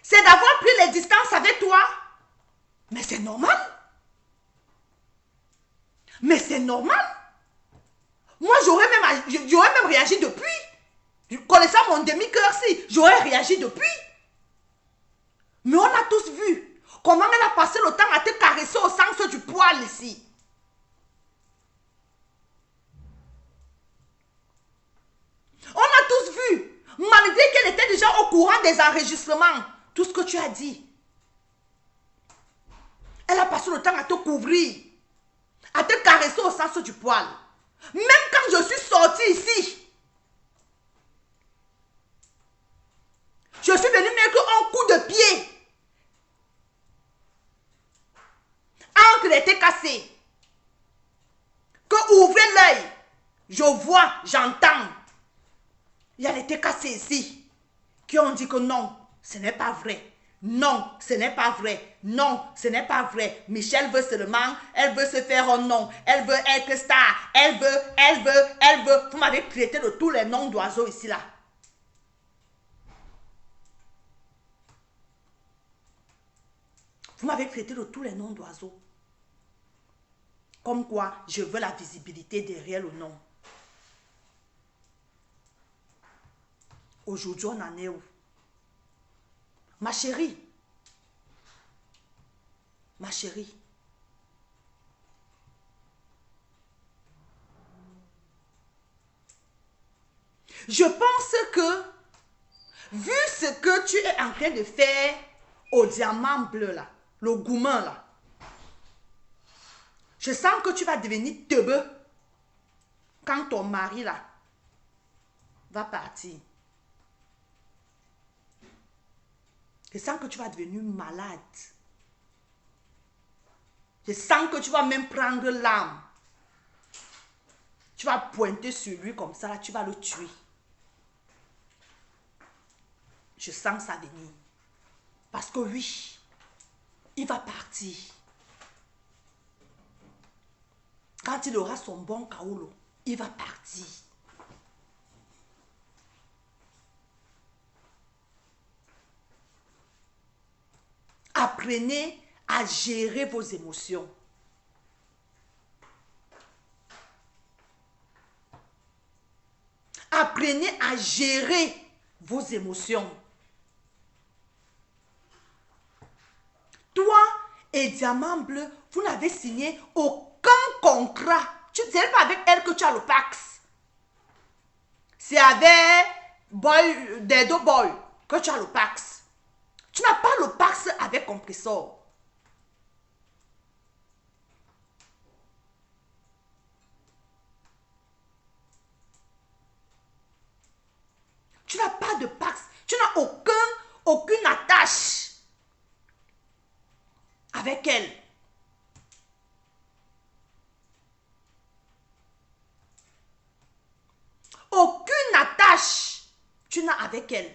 c'est d'avoir pris les distances avec toi. Mais c'est normal. Mais c'est normal. Moi, j'aurais même réagi depuis. Connaissant mon demi-cœur-ci, j'aurais réagi depuis. Mais on a tous vu comment elle a passé le temps à te caresser au sens du poil ici. On a tous vu, malgré qu'elle était déjà au courant des enregistrements, tout ce que tu as dit. Elle a passé le temps à te couvrir, à te caresser au sens du poil. Même quand je suis sortie ici, je suis venue mettre un coup de pied entre les têtes cassées. Que ouvrez l'œil, je vois, j'entends. Il y a les têtes cassées ici qui ont dit que non, ce n'est pas vrai. Non, ce n'est pas vrai. Non, ce n'est pas vrai. Michelle veut seulement, elle veut se faire un nom. Elle veut être star. Elle veut. Vous m'avez traité de tous les noms d'oiseaux ici là. Vous m'avez traité de tous les noms d'oiseaux. Comme quoi, je veux la visibilité derrière le nom. Aujourd'hui, on en est où? Ma chérie. Ma chérie. Je pense que, vu ce que tu es en train de faire au diamant bleu là, le gourmand là, je sens que tu vas devenir teubeux quand ton mari là va partir. Je sens que tu vas devenir malade. Je sens que tu vas même prendre l'âme. Tu vas pointer sur lui comme ça, là, tu vas le tuer. Je sens ça venir. Parce que oui, il va partir. Quand il aura son bon kaolo, il va partir. Apprenez à gérer vos émotions. Apprenez à gérer vos émotions. Toi et Diamant Bleu, vous n'avez signé aucun contrat. Tu ne sais pas avec elle que tu as le Pax. C'est avec Dedo Boy que tu as le Pax. Tu n'as pas le Pax avec Compressor. Tu n'as pas de Pax. Tu n'as aucune attache avec elle. avec elle.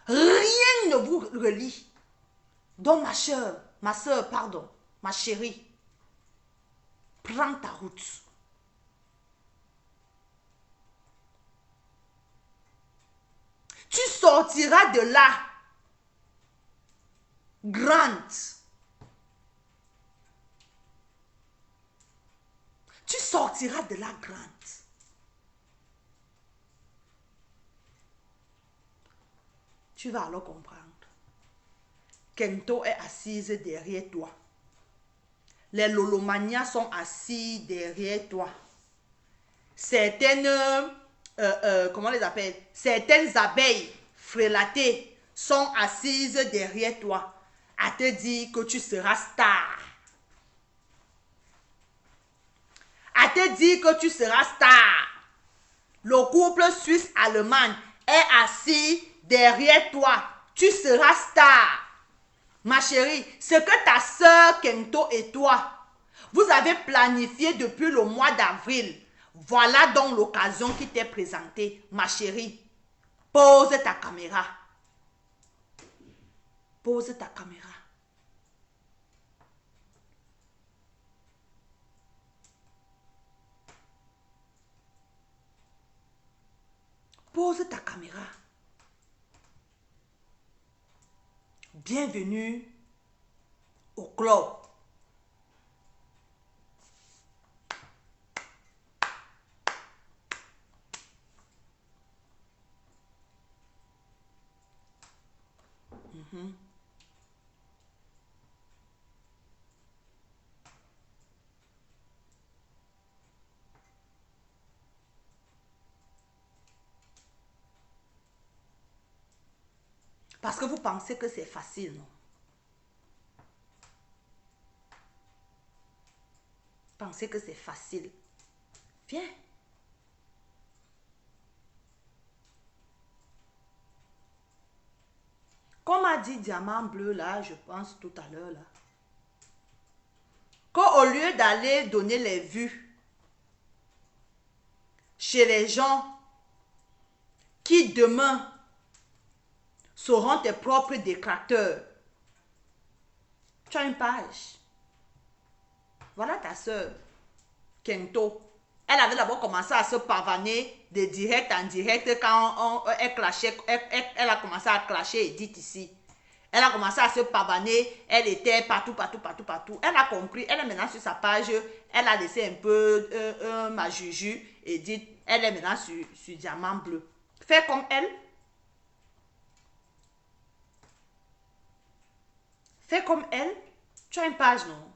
Rien ne vous relie. Donc ma soeur, pardon, ma chérie, prends ta route. Tu sortiras de là grande. Tu sortiras de là grande. Tu vas alors comprendre. Kento est assise derrière toi. Les Lolomanias sont assis derrière toi. Certaines, comment on les appelle? Certaines abeilles frélatées sont assises derrière toi à te dire que tu seras star. À te dire que tu seras star. Le couple suisse-allemand est assis derrière toi. Tu seras star. Ma chérie, ce que ta soeur Kento et toi, vous avez planifié depuis le mois d'avril, voilà donc l'occasion qui t'est présentée. Ma chérie, pose ta caméra. Pose ta caméra. Pose ta caméra. Bienvenue au club. Parce que vous pensez que c'est facile, non? Pensez que c'est facile. Viens. Comme a dit Diamant Bleu, là, je pense tout à l'heure, là. Qu'au lieu d'aller donner les vues chez les gens qui demain seront tes propres détracteurs, tu as une page. Voilà ta soeur, Kento. Elle avait d'abord commencé à se pavaner de direct en direct quand elle clashait. Elle a commencé à clasher Edith ici. Elle a commencé à se pavaner. Elle était partout. Elle a compris. Elle est maintenant sur sa page. Elle a laissé un peu ma Juju. Edith. Elle est maintenant sur Diamant Bleu. Fais comme elle. Fais comme elle. Tu as une page, non?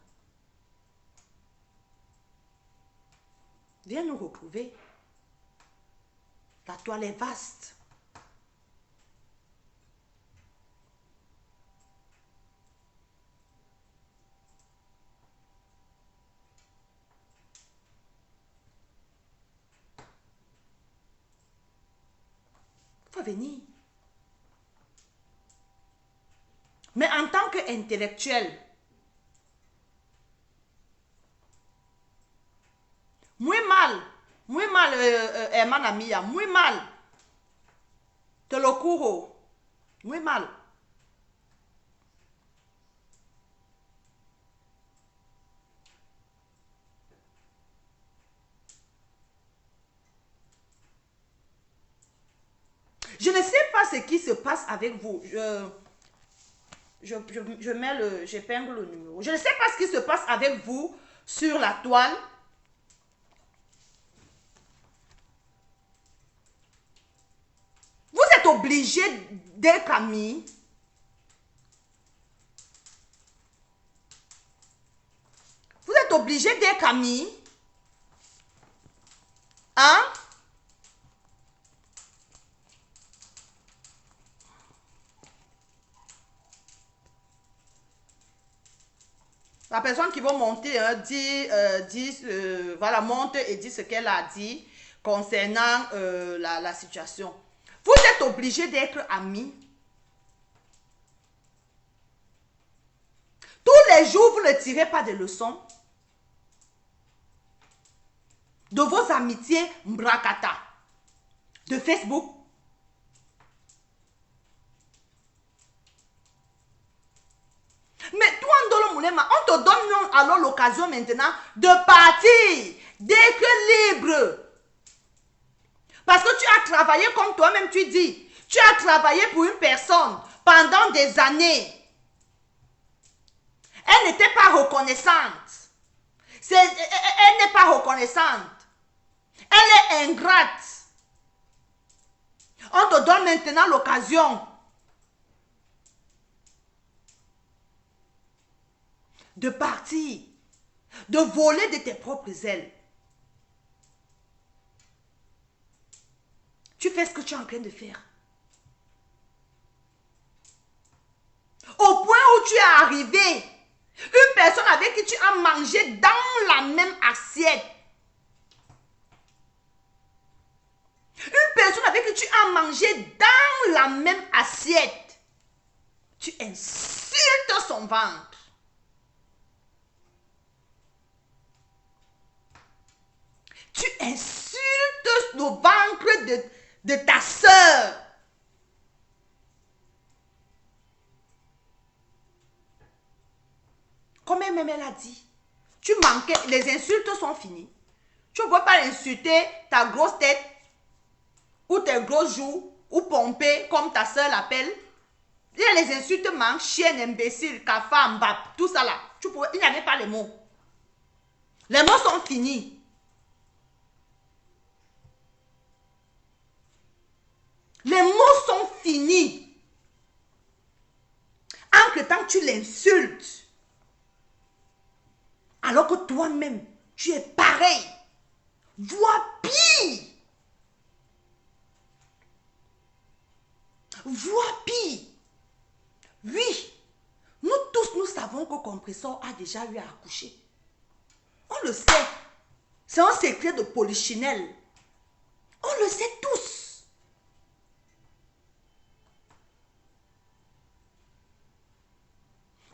Viens nous retrouver. La toile est vaste. Il faut venir. Mais en tant qu'intellectuel, muy mal, hermana mía, muy mal. Te lo juro, muy mal. Je ne sais pas ce qui se passe avec vous. J'épingle le numéro. Je ne sais pas ce qui se passe avec vous sur la toile. Vous êtes obligé d'être amis. Vous êtes obligé d'être amis. Hein? La personne qui va monter voilà, monte et dit ce qu'elle a dit concernant la situation. Vous êtes obligé d'être amis. Tous les jours, vous ne tirez pas de leçons de vos amitiés mbrakata de Facebook. Moulema, on te donne alors l'occasion maintenant de partir, d'être libre. Parce que tu as travaillé comme toi-même tu dis. Tu as travaillé pour une personne pendant des années. Elle n'était pas reconnaissante. Elle n'est pas reconnaissante. Elle est ingrate. On te donne maintenant l'occasion de partir, de voler de tes propres ailes. Tu fais ce que tu es en train de faire. Au point où tu es arrivé, une personne avec qui tu as mangé dans la même assiette. Une personne avec qui tu as mangé dans la même assiette. Tu insultes son ventre. Tu insultes le ventre de ta sœur. Comme elle a dit, tu manquais, les insultes sont finies. Tu ne peux pas insulter ta grosse tête ou tes gros joues ou pomper comme ta soeur l'appelle. Il y a les insultes manquent, chienne, imbécile, cafard, mbap, tout ça là. Il n'y avait pas les mots. Les mots sont finis. Les mots sont finis. Entre-temps, tu l'insultes. Alors que toi-même, tu es pareil. Voire pire. Voire pire. Oui, nous tous, nous savons que Compressor a déjà eu à accoucher. On le sait. C'est un secret de polichinelle. On le sait tous.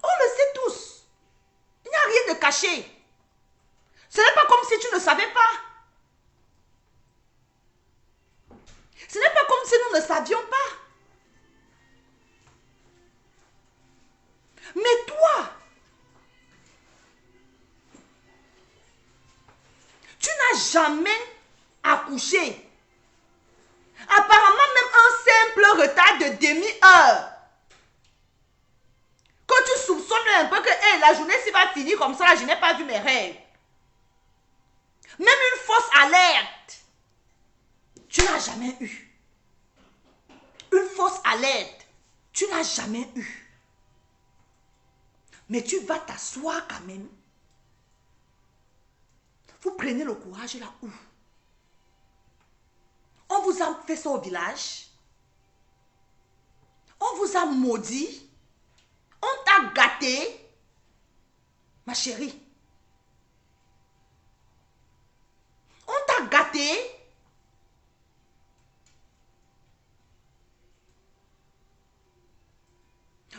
On le sait tous. Il n'y a rien de caché. Ce n'est pas comme si tu ne savais pas. Ce n'est pas comme si nous ne savions pas. Mais toi, tu n'as jamais accouché. Apparemment, même un simple retard de demi-heure. Que tu soupçonnes un peu que hey, la journée s'il va finir comme ça, là, je n'ai pas vu mes règles. Même une fausse alerte, tu n'as jamais eu. Une fausse alerte, tu n'as jamais eu. Mais tu vas t'asseoir quand même. Vous prenez le courage là où? On vous a fait ça au village. On vous a maudit. On t'a gâté. Ma chérie. On t'a gâté.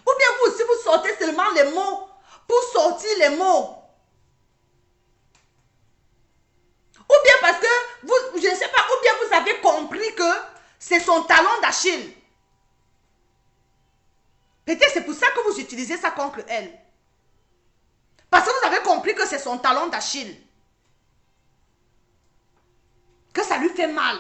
Ou bien vous aussi, vous sortez seulement les mots pour sortir les mots. Ou bien parce que, vous, je ne sais pas, ou bien vous avez compris que c'est son talon d'Achille. Peut-être c'est pour ça que vous utilisez ça contre elle. Parce que vous avez compris que c'est son talon d'Achille. Que ça lui fait mal.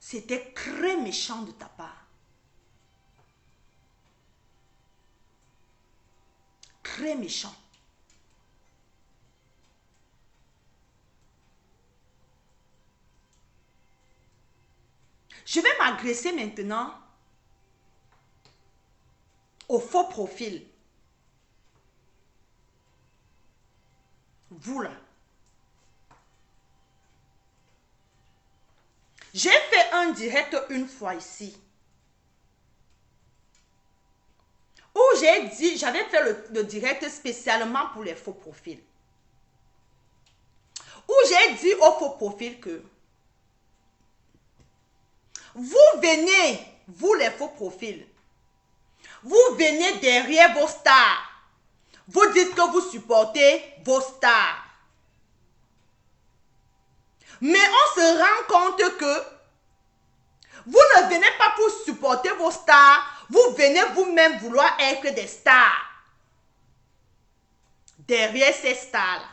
C'était très méchant de ta part. Très méchant. Je vais m'agresser maintenant au faux profil. Vous là. J'ai fait un direct une fois ici. Où j'ai dit, j'avais fait le direct spécialement pour les faux profils. Où j'ai dit aux faux profils que vous venez, vous les faux profils, vous venez derrière vos stars. Vous dites que vous supportez vos stars. Mais on se rend compte que vous ne venez pas pour supporter vos stars, vous venez vous-même vouloir être des stars. Derrière ces stars-là.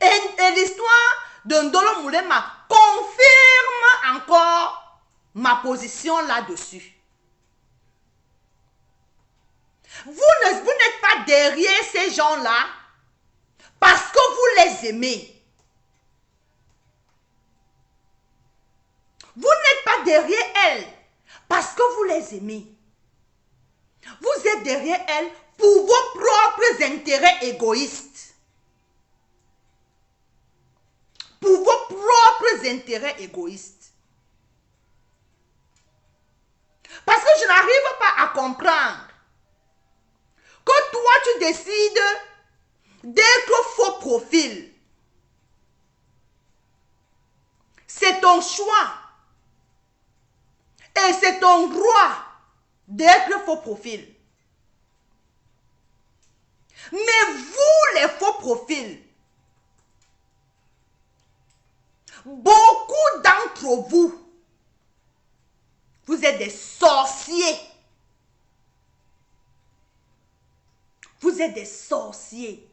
Et l'histoire de Ndolo Moulema confirme encore ma position là-dessus. Vous n'êtes pas derrière ces gens-là parce que vous les aimez. Vous n'êtes pas derrière elles parce que vous les aimez. Vous êtes derrière elles pour vos propres intérêts égoïstes. Pour vos propres intérêts égoïstes. Parce que je n'arrive pas à comprendre que toi tu décides d'être faux profil. C'est ton choix. Et c'est ton droit d'être faux profil. Mais vous, les faux profils, beaucoup d'entre vous, vous êtes des sorciers. Vous êtes des sorciers.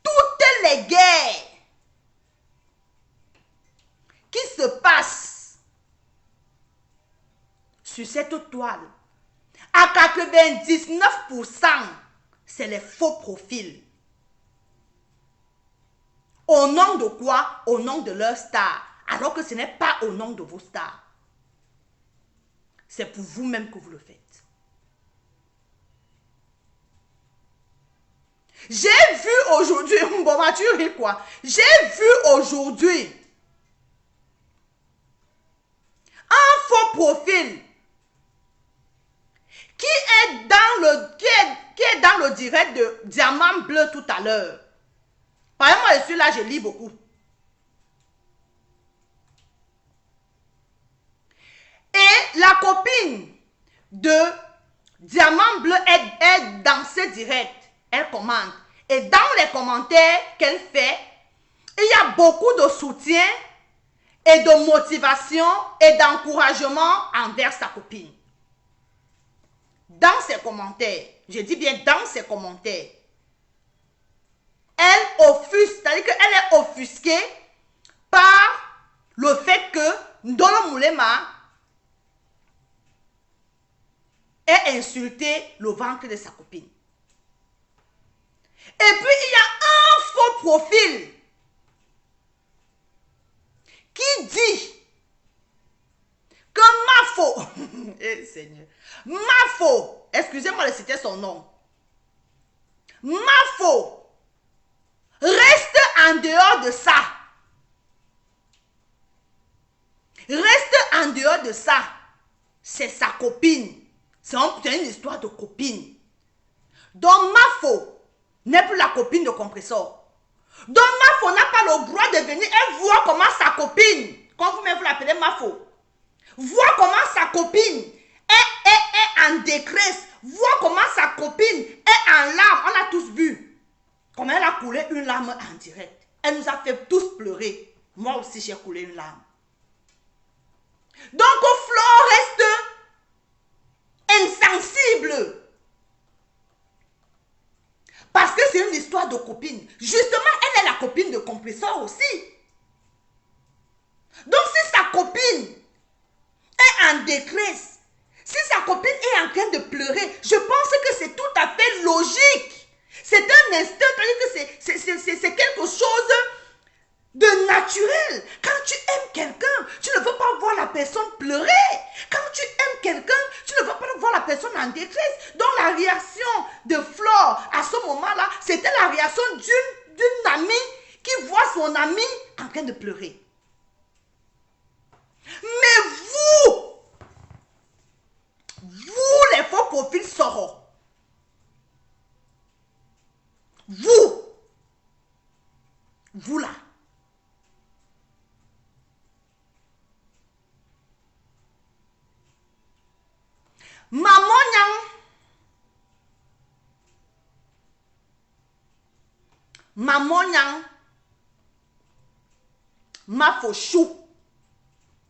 Toutes les guerres qui se passent sur cette toile, à 99%, c'est les faux profils. Au nom de quoi? Au nom de leur star. Alors que ce n'est pas au nom de vos stars. C'est pour vous-même que vous le faites. J'ai vu aujourd'hui, bon, tu ris quoi? J'ai vu aujourd'hui un faux profil qui est dans le direct de Diamant Bleu tout à l'heure. Par exemple, moi je suis là, je lis beaucoup. Et la copine de Diamant Bleu est dans ce direct. Elle commente. Et dans les commentaires qu'elle fait, il y a beaucoup de soutien et de motivation et d'encouragement envers sa copine. Dans ses commentaires, je dis bien dans ses commentaires, elle offusque, c'est-à-dire qu'elle est offusquée par le fait que Ndolo Moulema ait insulté le ventre de sa copine. Et puis, il y a un faux profil qui dit que Mafo, eh Seigneur, Mafo, excusez-moi de citer son nom, Mafo, reste en dehors de ça. Reste en dehors de ça. C'est sa copine. C'est une histoire de copine. Donc Mafo n'est plus la copine de Compressor. Donc Mafo n'a pas le droit de venir et voir comment sa copine, quand vous-même vous l'appelez Mafo, voir comment sa copine est en détresse, voir comment sa copine est en larmes. On a tous vu comment elle a coulé une larme en direct. Elle nous a fait tous pleurer. Moi aussi j'ai coulé une larme. Donc Flo reste insensible. Parce que c'est une histoire de copine. Justement, elle est la copine de Compressor aussi. Donc si sa copine est en détresse, si sa copine est en train de pleurer, je pense que c'est tout à fait logique. C'est un instinct, c'est quelque chose de naturel. Quand tu aimes quelqu'un, tu ne veux pas voir la personne pleurer. Quand tu aimes quelqu'un, tu ne veux pas voir la personne en détresse. Donc la réaction de Flore à ce moment-là, c'était la réaction d'une amie qui voit son ami en train de pleurer. Mais vous les faux profils sororaux, vous là, Maman Nyang Maman Nyang, ma faux chou,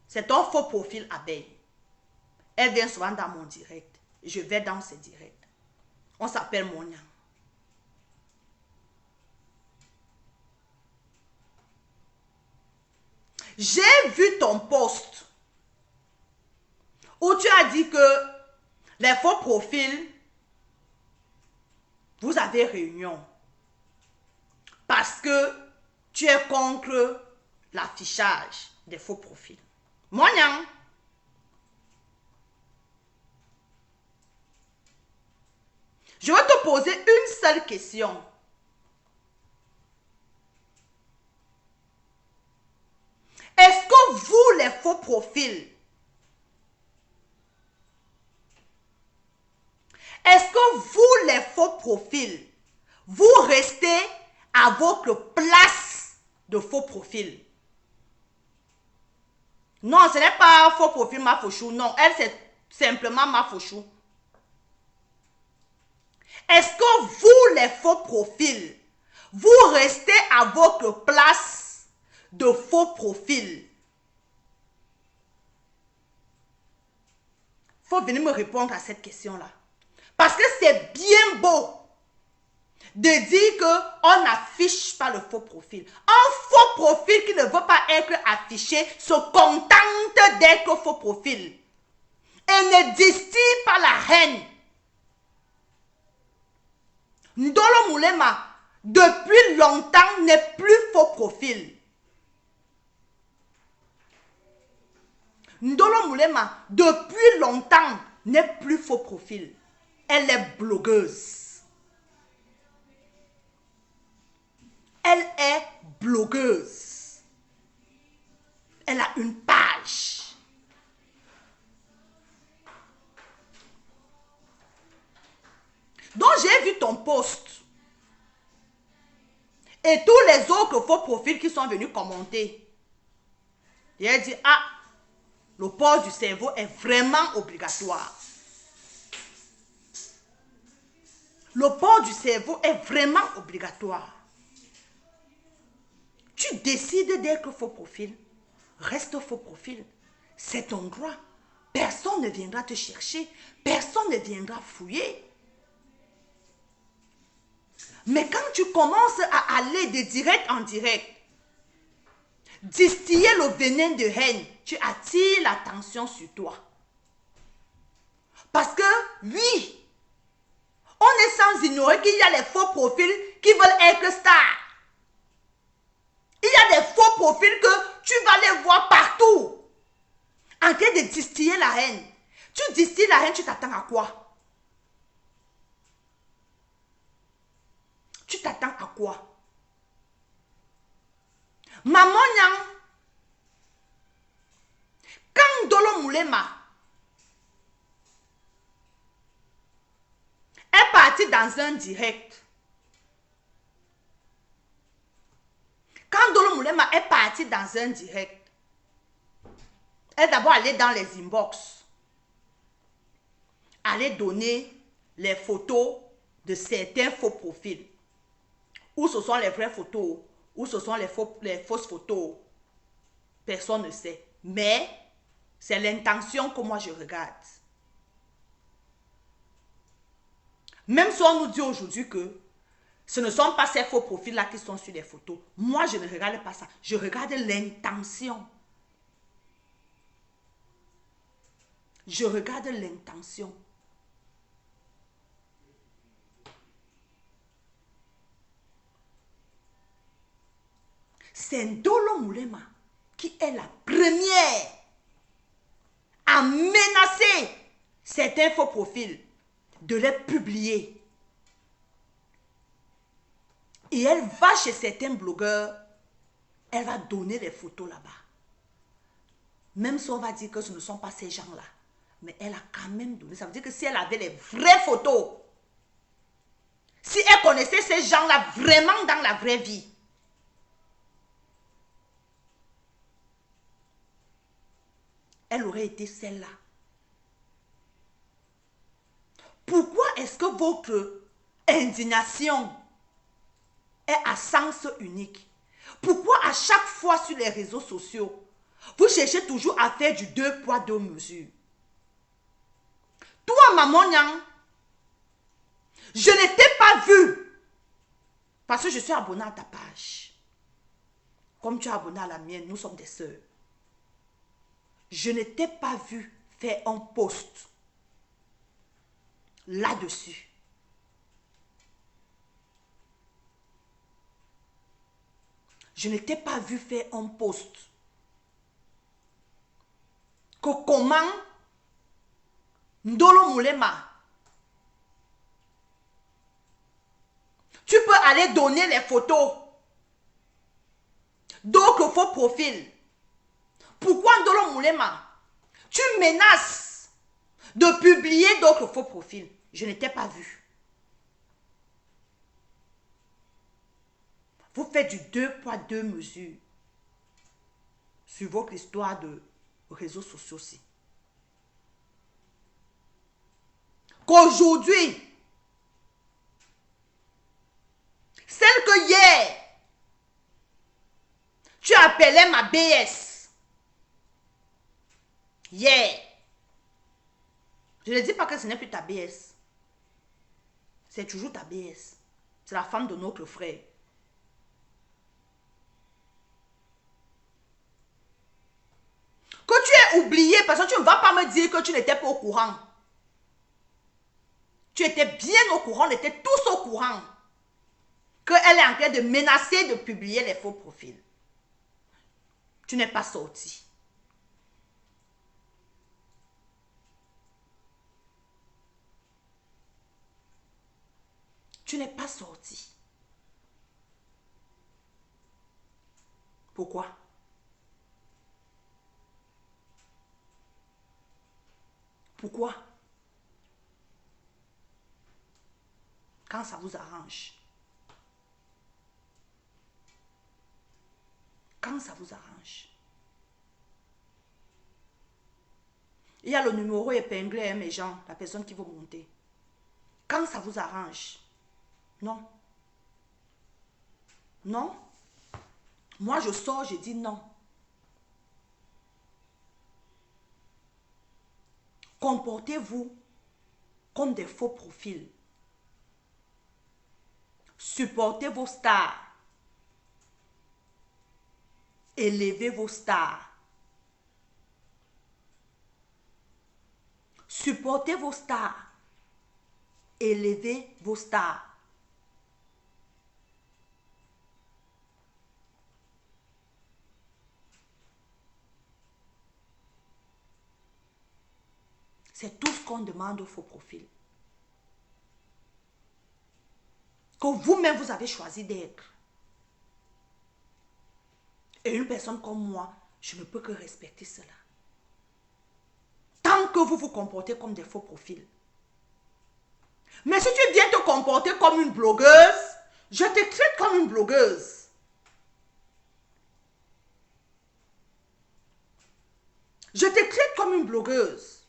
c'est un faux profil abeille. Elle vient souvent dans mon direct. Je vais dans ses directs. On s'appelle mon Nyang. J'ai vu ton post où tu as dit que les faux profils, vous avez réunion parce que tu es contre l'affichage des faux profils. Mon Nyang, je vais te poser une seule question. Est-ce que vous, les faux profils, vous restez à votre place de faux profil? Non, ce n'est pas faux profil ma fauchou, non, elle c'est simplement ma fauchou. Est-ce que vous, les faux profils, vous restez à votre place de faux profil? Il faut venir me répondre à cette question-là. Parce que c'est bien beau de dire qu'on n'affiche pas le faux profil. Un faux profil qui ne veut pas être affiché se contente d'être faux profil et ne distille pas la haine. Ndolo Moulema, depuis longtemps, n'est plus faux profil. Ndolo Moulema, depuis longtemps, n'est plus faux profil. Elle est blogueuse. Elle est blogueuse. Elle a une page. Donc j'ai vu ton post. Et tous les autres faux profils qui sont venus commenter. J'ai dit, ah, le port du cerveau est vraiment obligatoire. Le port du cerveau est vraiment obligatoire. Tu décides d'être faux profil, reste faux profil. C'est ton droit. Personne ne viendra te chercher. Personne ne viendra fouiller. Mais quand tu commences à aller de direct en direct, distiller le venin de haine, tu attires l'attention sur toi. Parce que, oui, on est sans ignorer qu'il y a les faux profils qui veulent être stars. Il y a des faux profils que tu vas les voir partout. En train de distiller la haine. Tu distilles la haine, tu t'attends à quoi? Tu t'attends à quoi? Maman Nyang, quand Dolo Moulema est parti dans un direct, quand Dolo Moulema est parti dans un direct, elle est d'abord allée dans les inbox, aller donner les photos de certains faux profils. Où ce sont les vraies photos, où ce sont les fausses photos. Personne ne sait. Mais c'est l'intention que moi je regarde. Même si on nous dit aujourd'hui que ce ne sont pas ces faux profils-là qui sont sur les photos. Moi, je ne regarde pas ça. Je regarde l'intention. Je regarde l'intention. C'est Ndolo Moulema qui est la première à menacer certains faux profils de les publier. Et elle va chez certains blogueurs, elle va donner les photos là-bas. Même si on va dire que ce ne sont pas ces gens-là, mais elle a quand même donné. Ça veut dire que si elle avait les vraies photos, si elle connaissait ces gens-là vraiment dans la vraie vie, elle aurait été celle-là. Pourquoi est-ce que votre indignation est à sens unique. Pourquoi à chaque fois sur les réseaux sociaux, vous cherchez toujours à faire du 2 poids 2 mesures? Toi, maman Nyang, je ne t'ai pas vu parce que je suis abonné à ta page. Comme tu es abonné à la mienne, nous sommes des sœurs. Je ne t'ai pas vu faire un post là-dessus. Je ne t'ai pas vu faire un post que comment Ndolo Moulema, tu peux aller donner les photos d'autres faux profils. Pourquoi Ndolo Moulema, tu menaces de publier d'autres faux profils? Je ne t'ai pas vu. Vous faites du 2 poids 2 mesures sur votre histoire de réseaux sociaux aussi. Qu'aujourd'hui, celle que hier, tu appelais ma BS. Hier. Je ne dis pas que ce n'est plus ta BS. C'est toujours ta BS. C'est la femme de notre frère. Que tu aies oublié, parce que tu ne vas pas me dire que tu n'étais pas au courant. Tu étais bien au courant, on était tous au courant qu'elle est en train de menacer de publier les faux profils. Tu n'es pas sorti. Tu n'es pas sorti. Pourquoi? Pourquoi? Quand ça vous arrange. Quand ça vous arrange. Il y a le numéro épinglé, hein, mes gens, la personne qui veut monter. Quand ça vous arrange. Non. Non. Moi, je sors, je dis non. Comportez-vous comme des faux profils. Supportez vos stars. Élevez vos stars. Supportez vos stars. Élevez vos stars. C'est tout ce qu'on demande aux faux profils. Que vous-même, vous avez choisi d'être. Et une personne comme moi, je ne peux que respecter cela. Tant que vous vous comportez comme des faux profils. Mais si tu viens te comporter comme une blogueuse, je te traite comme une blogueuse. Je te traite comme une blogueuse.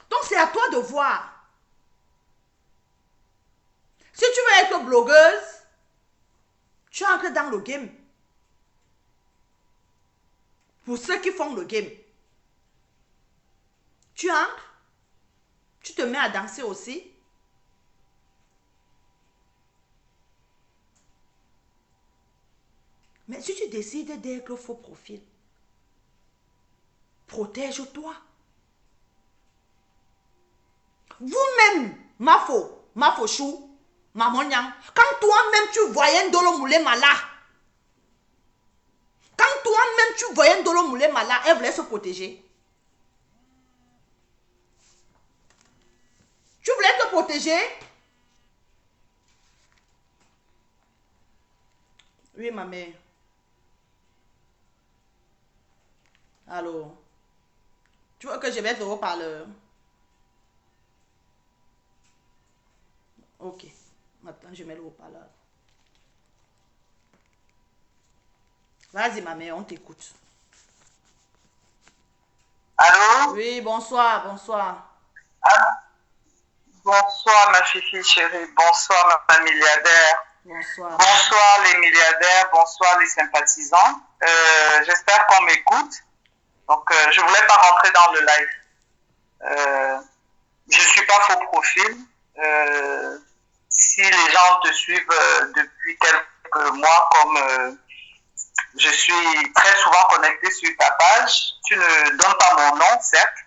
Donc c'est à toi de voir. Si tu veux être blogueuse, tu entres dans le game. Pour ceux qui font le game. Tu entres, tu te mets à danser aussi. Mais si tu décides d'être faux profil, protège-toi. Vous-même, Mafo Chou, Maman Nyang, quand toi-même tu voyais Ndolo Moulema là, quand toi-même tu voyais Ndolo Moulema là, elle voulait se protéger. Tu voulais te protéger? Oui, ma mère. Allô? Tu veux que je mette le haut-parleur? Ok. Maintenant, je mets le haut-parleur. Vas-y, ma mère, on t'écoute. Allô? Oui, bonsoir, bonsoir. Allô? Bonsoir ma fifi chérie, bonsoir ma milliardaire, Bonsoir. bonsoir les milliardaires, bonsoir les sympathisants. J'espère qu'on m'écoute. Donc je voulais pas rentrer dans le live. Je suis pas faux profil. Si les gens te suivent depuis quelques mois, comme je suis très souvent connecté sur ta page, tu ne donnes pas mon nom, certes,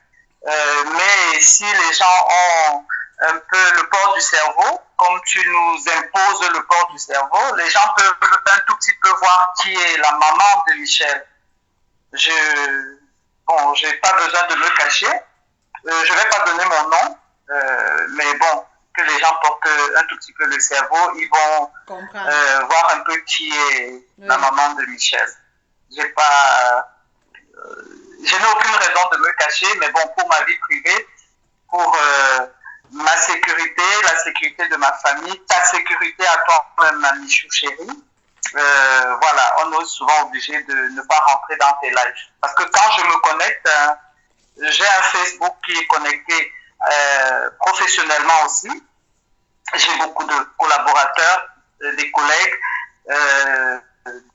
mais si les gens ont un peu le port du cerveau, comme tu nous imposes le port du cerveau, les gens peuvent un tout petit peu voir qui est la maman de Michel. J'ai pas besoin de me cacher. Je vais pas donner mon nom, mais bon, que les gens portent un tout petit peu le cerveau, ils vont voir un peu qui est la maman de Michel. Je n'ai aucune raison de me cacher, mais bon, pour ma vie privée, pour ma sécurité, la sécurité de ma famille, ta sécurité à toi, ma Michou chérie, voilà, on est souvent obligé de ne pas rentrer dans tes lives. Parce que quand je me connecte, j'ai un Facebook qui est connecté professionnellement aussi. J'ai beaucoup de collaborateurs, des collègues,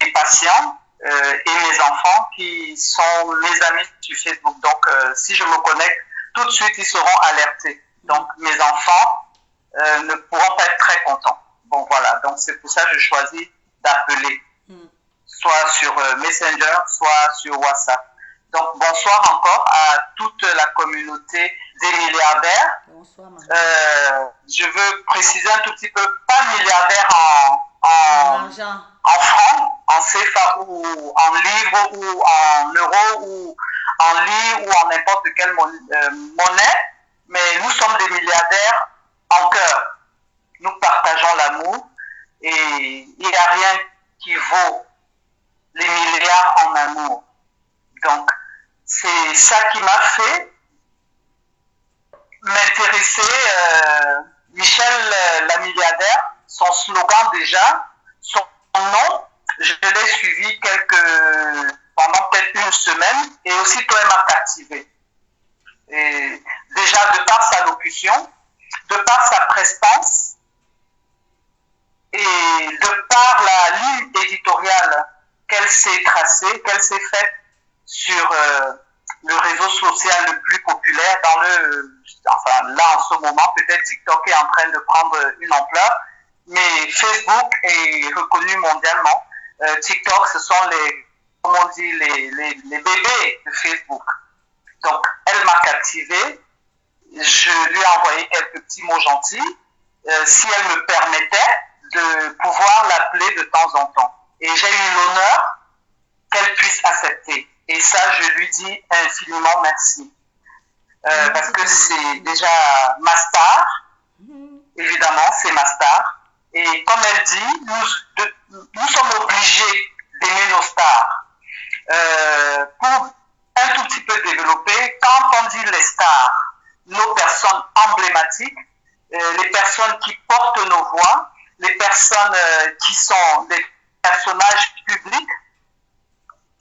des patients et mes enfants qui sont mes amis sur Facebook. Donc, si je me connecte, tout de suite, ils seront alertés. Donc, mes enfants ne pourront pas être très contents. Bon, voilà. Donc, c'est pour ça que je choisis d'appeler, soit sur Messenger, soit sur WhatsApp. Donc, bonsoir encore à toute la communauté des milliardaires. Bonsoir, maman. Je veux préciser un tout petit peu, pas milliardaire en francs, en CFA ou en livres ou en euros ou en livres ou en n'importe quelle monnaie, mais nous sommes des milliardaires en cœur. Nous partageons l'amour et il n'y a rien qui vaut les milliards en amour. Donc, c'est ça qui m'a fait m'intéresser. Michel, la milliardaire, son slogan déjà, son nom, je l'ai suivi pendant peut-être une semaine et aussitôt elle m'a captivé. Et déjà de par sa locution, de par sa prestance et de par la ligne éditoriale qu'elle s'est tracée, qu'elle s'est faite sur le réseau social le plus populaire là en ce moment, peut-être TikTok est en train de prendre une ampleur, mais Facebook est reconnu mondialement. TikTok, ce sont les bébés de Facebook. Donc, elle m'a captivé. Je lui ai envoyé quelques petits mots gentils, si elle me permettait de pouvoir l'appeler de temps en temps. Et j'ai eu l'honneur qu'elle puisse accepter. Et ça, je lui dis infiniment merci. Parce que c'est déjà ma star. Évidemment, c'est ma star. Et comme elle dit, nous sommes obligés d'aimer nos stars. Pour un tout petit peu développer, quand on dit les stars, nos personnes emblématiques, les personnes qui portent nos voix, les personnes qui sont des personnages publics,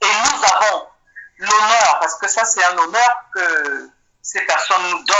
et nous avons l'honneur, parce que ça c'est un honneur que ces personnes nous donnent,